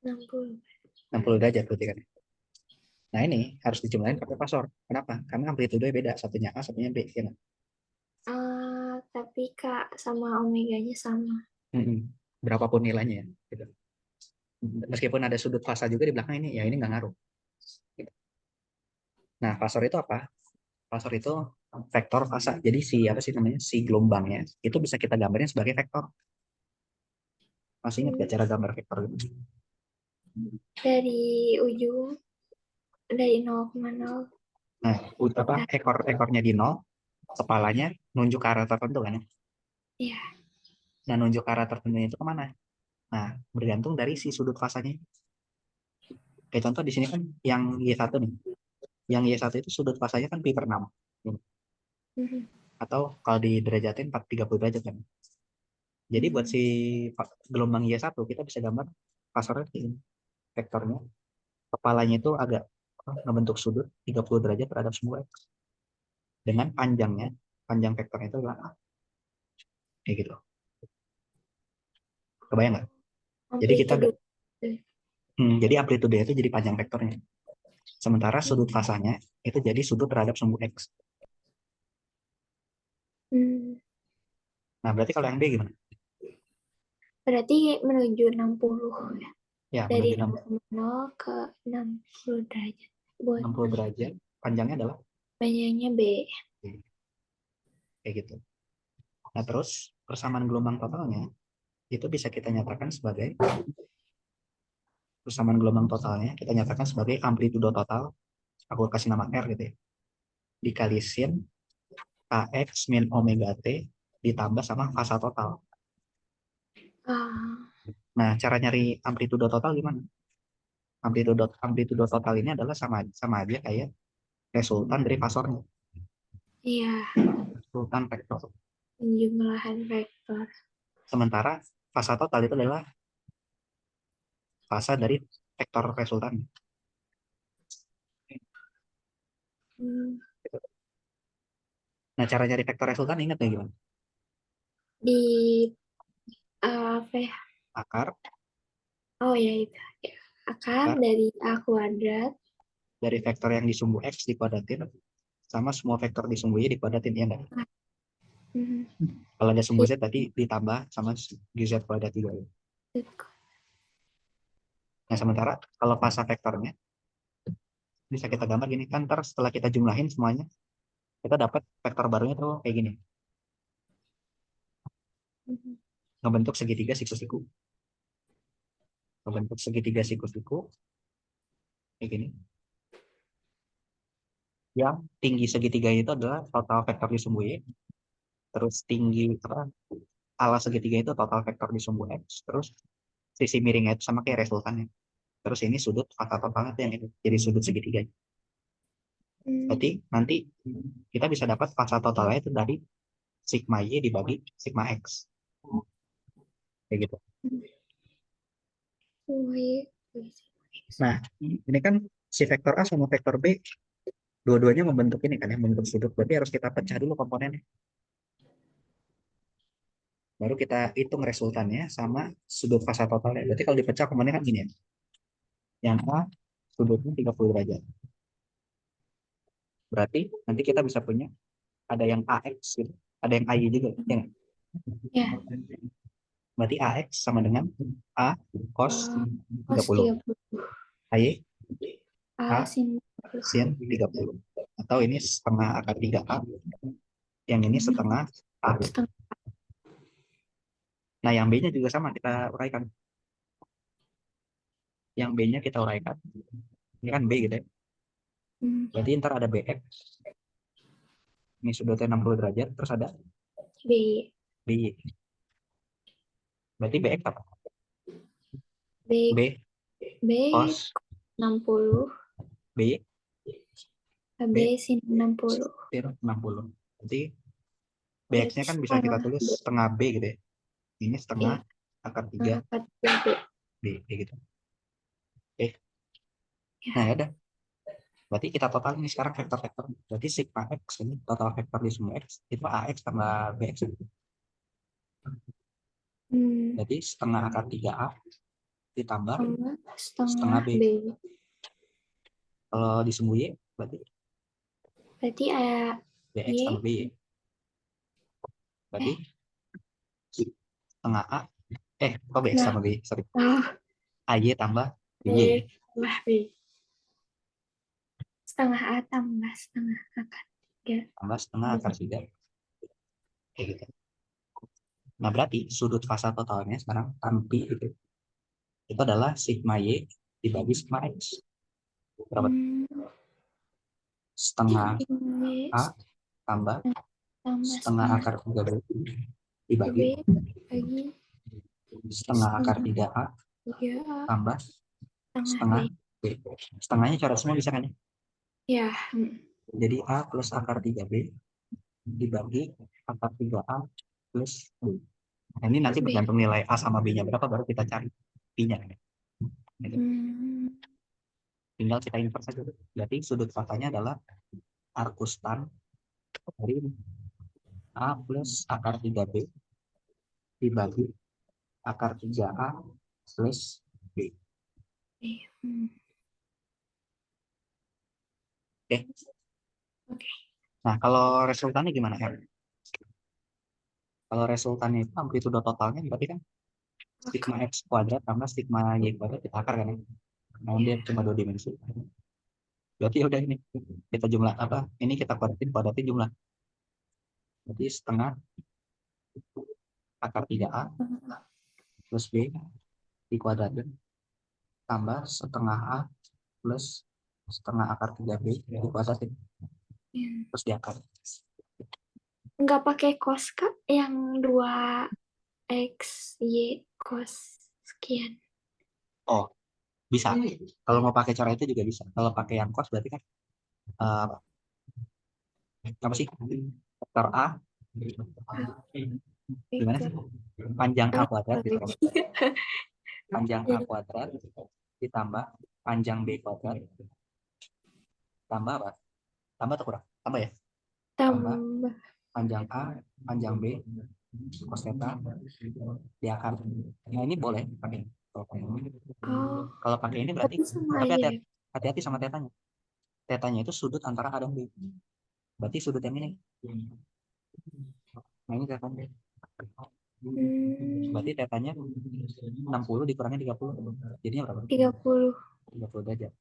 60. 60 derajat berarti kan. Nah, ini harus dijumlahin pakai fasor. Kenapa? Karena amplitude beda. Satunya A, satunya B. Ya nggak? Tapi Kak sama omeganya sama. Berapapun nilainya ya. Gitu. Meskipun ada sudut fasa juga di belakang ini, ya ini nggak ngaruh. Gitu. Nah, fasor itu apa? Fasor itu vektor fasa. Jadi si apa sih namanya? Si gelombangnya itu bisa kita gambarin sebagai vektor. Masih ingat gak cara gambar vektor itu? Dari ujung, dari 0,0. Nah, apa ekor-ekornya di nol, kepalanya nunjuk ke arah tertentu kan ya? Iya. Nah, nunjuk ke arah tertentu itu kemana? Nah, bergantung dari si sudut fasanya. Kayak contoh di sini kan yang Y1 nih. Yang Y1 itu sudut fasanya kan pi per 6. Mhm. Atau kalau di derajatin 30 derajat kan. Jadi buat si gelombang Y1 kita bisa gambar fasornya ini. Vektornya. Kepalanya itu agak ngebentuk sudut 30 derajat terhadap semua X. Dengan panjangnya, panjang vektornya itu adalah A. Kayak gitu. Kebayang nggak? Jadi kita Amplitude. jadi amplitude itu jadi panjang vektornya. Sementara sudut fasanya itu jadi sudut terhadap sumbu X. Hmm. Nah, berarti kalau yang B gimana? Berarti menuju 60 ya. Ya, Dari menuju 0 ke 60 derajat. Buat 60 derajat, panjangnya adalah panjangnya B. kayak gitu. Nah, terus persamaan gelombang totalnya itu bisa kita nyatakan sebagai persamaan gelombang totalnya kita nyatakan sebagai amplitudo total. Aku kasih nama R gitu ya. Dikali sin kx min omega t ditambah sama fasa total. Ah. Nah, cara nyari amplitudo total gimana? Amplitudo total ini adalah sama aja kayak resultan dari fasornya. Iya. Resultan vektor. Penjumlahan vektor. Sementara fasa total itu adalah fasa dari vektor resultan. Hmm. Nah, cara nyari vektor resultan ingat ya gimana? Di apa ya? Akar Oh ya itu. Ya. Akar akar dari A kuadrat. dari vektor yang di sumbu X dikuadratin sama semua vektor di sumbu Y dikuadratin, ya enggak? Mhm. Kalau ada sumbu Z tadi ditambah sama GZ kuadrat juga. Nah, sementara kalau fasa vektornya bisa kita gambar gini kan, ntar setelah kita jumlahin semuanya kita dapat vektor barunya tuh kayak gini, Mhm. ngebentuk segitiga siku-siku, ngebentuk segitiga siku-siku kayak gini. Yang tinggi segitiga itu adalah total vektor di sumbu Y, terus tinggi apa, ala segitiga itu total vektor di sumbu X, terus sisi miringnya itu sama kayak resultannya. Terus ini sudut fasa totalnya itu yang ini, jadi sudut segitiga. Hmm. Berarti nanti kita bisa dapat fasa totalnya itu dari sigma Y dibagi sigma X. Kayak gitu. Oh, iya. Nah, ini kan si vektor A sama vektor B dua-duanya membentuk ini kan ya, membentuk sudut. Berarti harus kita pecah dulu komponennya. Baru kita hitung resultannya sama sudut fasa totalnya. Berarti kalau dipecah komponennya kan gini ya. Yang A sudutnya 30 derajat. Berarti nanti kita bisa punya ada yang AX gitu, ada yang AY juga. Ya nggak? Ya. Berarti AX sama dengan A cos Cos 30. 30. AY A Sin 30. sin 30. Atau ini setengah akar 3A, yang ini setengah A. Setengah. Nah, yang B-nya juga sama kita uraikan. Yang B-nya kita uraikan. Ini kan B gitu ya. Hmm. Berarti ntar ada BX. Ini sudutnya 60 derajat. Terus ada B. BY. Berarti BX apa? B. B B cos 60. BY AB sin 60. sin 60. Jadi Berarti BX-nya kan bisa kita setengah tulis B. setengah B gitu ya. Ini setengah Ya, akar 3 setengah akar 3B. B, kayak gitu. Oke, Ya. nah ya udah. Berarti kita total ini sekarang vektor-vektor. Berarti sigma X ini total vektor di semua X itu AX tambah BX. Berarti setengah akar 3A ditambah Tambah setengah setengah B. B. Kalau di semua Y berarti Berarti A, BX tambah Y, B. Berarti eh, setengah A, kok BX nah, tambah B? Sorry. oh, AY tambah B Y. tambah B. Setengah A tambah setengah akar 3. Tambah setengah akar 3. Kayak gitu. Nah, berarti sudut fasa totalnya sekarang tanpi gitu. Itu adalah sigma Y dibagi sigma X. Berapa? Setengah Y A tambah tambah setengah setengah akar 3 B dibagi B bagi setengah akar setengah 3A 3A tambah setengah B. setengah B. Setengahnya coret semua bisa kan ya? Ya, Jadi A plus akar 3B dibagi akar 3A plus B. Nah, ini nanti B. bergantung nilai A sama B-nya berapa baru kita cari B-nya. Gitu. Hmm, Tinggal kita invert saja. Berarti sudut fasanya adalah arcus tan dari A plus akar 3B dibagi akar 3A plus B. B. Oke. Oke. Nah, kalau resultannya gimana, R? Kalau resultannya itu amplitudo totalnya berarti kan sigma X kuadrat tambah sigma Y kuadrat kita akar kan ya? Namun dia cuma 2 dimensi. Berarti ya udah ini kita jumlah apa? Ini kita kuadratin jumlah. Berarti setengah akar 3A plus B dikuadratin tambah setengah A plus setengah akar 3B dikuadratin terus diakar. Nggak pakai cos kak yang 2 X Y cos sekian. Oh, bisa. Kalau mau pakai cara itu juga bisa. Kalau pakai yang cos berarti kan uh, apa sih? Vektor A gimana sih? Vektor Panjang A A kuadrat gitu. lagi. Panjang A Jadi kuadrat ditambah panjang B kuadrat tambah apa? Tambah atau kurang? Tambah ya? Tambah tambah. panjang A, panjang B, cos theta diakar. Nah, ini boleh pakai. Oh, Kalau pakai ini berarti tapi sama tapi aja ya. hati-hati sama tetanya. Tetanya itu sudut antara A dan B. Berarti sudut yang ini. Nah, ini tetanya. Hmm, Berarti tetanya 60 dikurangi 30. Jadinya berapa? 30. 30 derajat.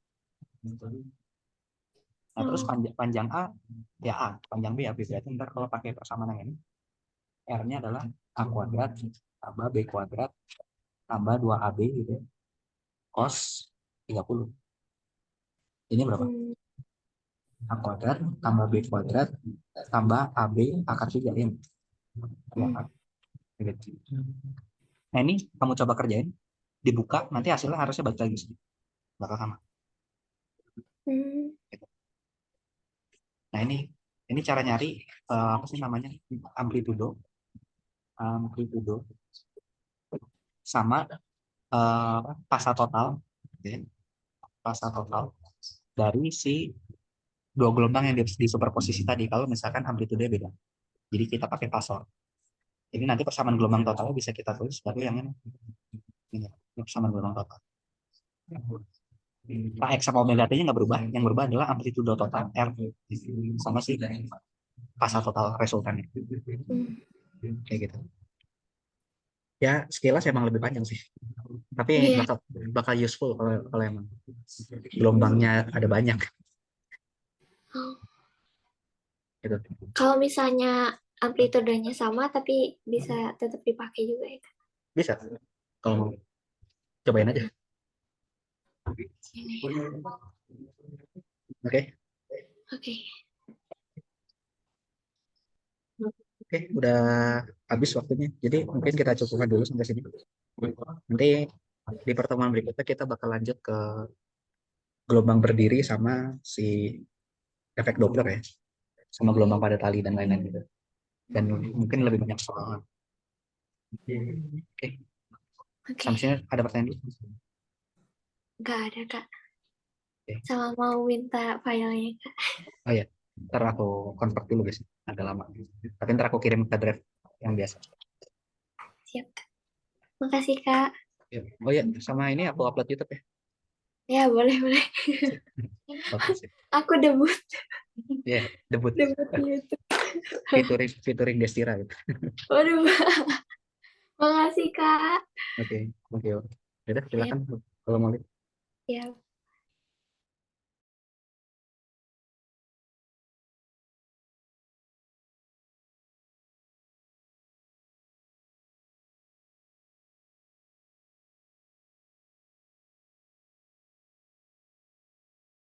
Nah, terus Oh, panjang A ya A, panjang B ya B. Berarti ntar kalau pakai persamaan yang ini, R-nya adalah A kuadrat tambah B kuadrat tambah 2AB gitu ya. Cos 30. Ini berapa? hmm, A kuadrat tambah B kuadrat tambah AB akar 3 ini. Ya, hmm, kan? Gitu. Nah, ini kamu coba kerjain, dibuka, nanti hasilnya harusnya balik lagi sih. Bakal sama. hmm, Gitu. Nah, ini cara nyari apa sih namanya? Amplitudo. Amplitudo sama pasa total. Ya, pasa total dari si dua gelombang yang di superposisi tadi kalau misalkan amplitudo beda. Jadi kita pakai pasor. Jadi nanti persamaan gelombang totalnya bisa kita tulis sebagai yang ini. Ini, persamaan gelombang total. Nah, X sama omega T-nya nggak berubah. Yang berubah adalah amplitudo total R sama si pasa total resultannya. hmm. Kayak gitu. Ya, sekilas emang lebih panjang sih. Tapi Iya. bakal bakal useful kalau emang gelombangnya ada banyak Oh. gitu. Kalau misalnya amplitudenya sama tapi bisa tetap dipakai juga itu. Bisa kalau mau cobain aja. Ini. Oke. Oke. Oke, udah habis waktunya. Jadi mungkin kita cukupkan dulu sampai sini. Nanti di pertemuan berikutnya kita bakal lanjut ke gelombang berdiri sama si efek Doppler ya, sama gelombang pada tali dan lain-lain gitu. Dan mungkin lebih banyak soal. Oke, Oke, sampai sini ada pertanyaan dulu. nggak ada Kak. Oke. Sama mau minta filenya Kak. Oh ya, ntar aku convert dulu guys, agak lama. Tapi ntar aku kirim ke drive yang biasa. Siap Kak. Makasih Kak. Ya. Oh ya, sama ini aku upload YouTube ya. Ya boleh boleh. Sip. Oke, sip. Aku debut Ya, debut. debut di YouTube. Featuring Destira gitu. Waduh, makasih Kak. Oke, oke. Udah, Ya, silakan kalau mau lihat. ya.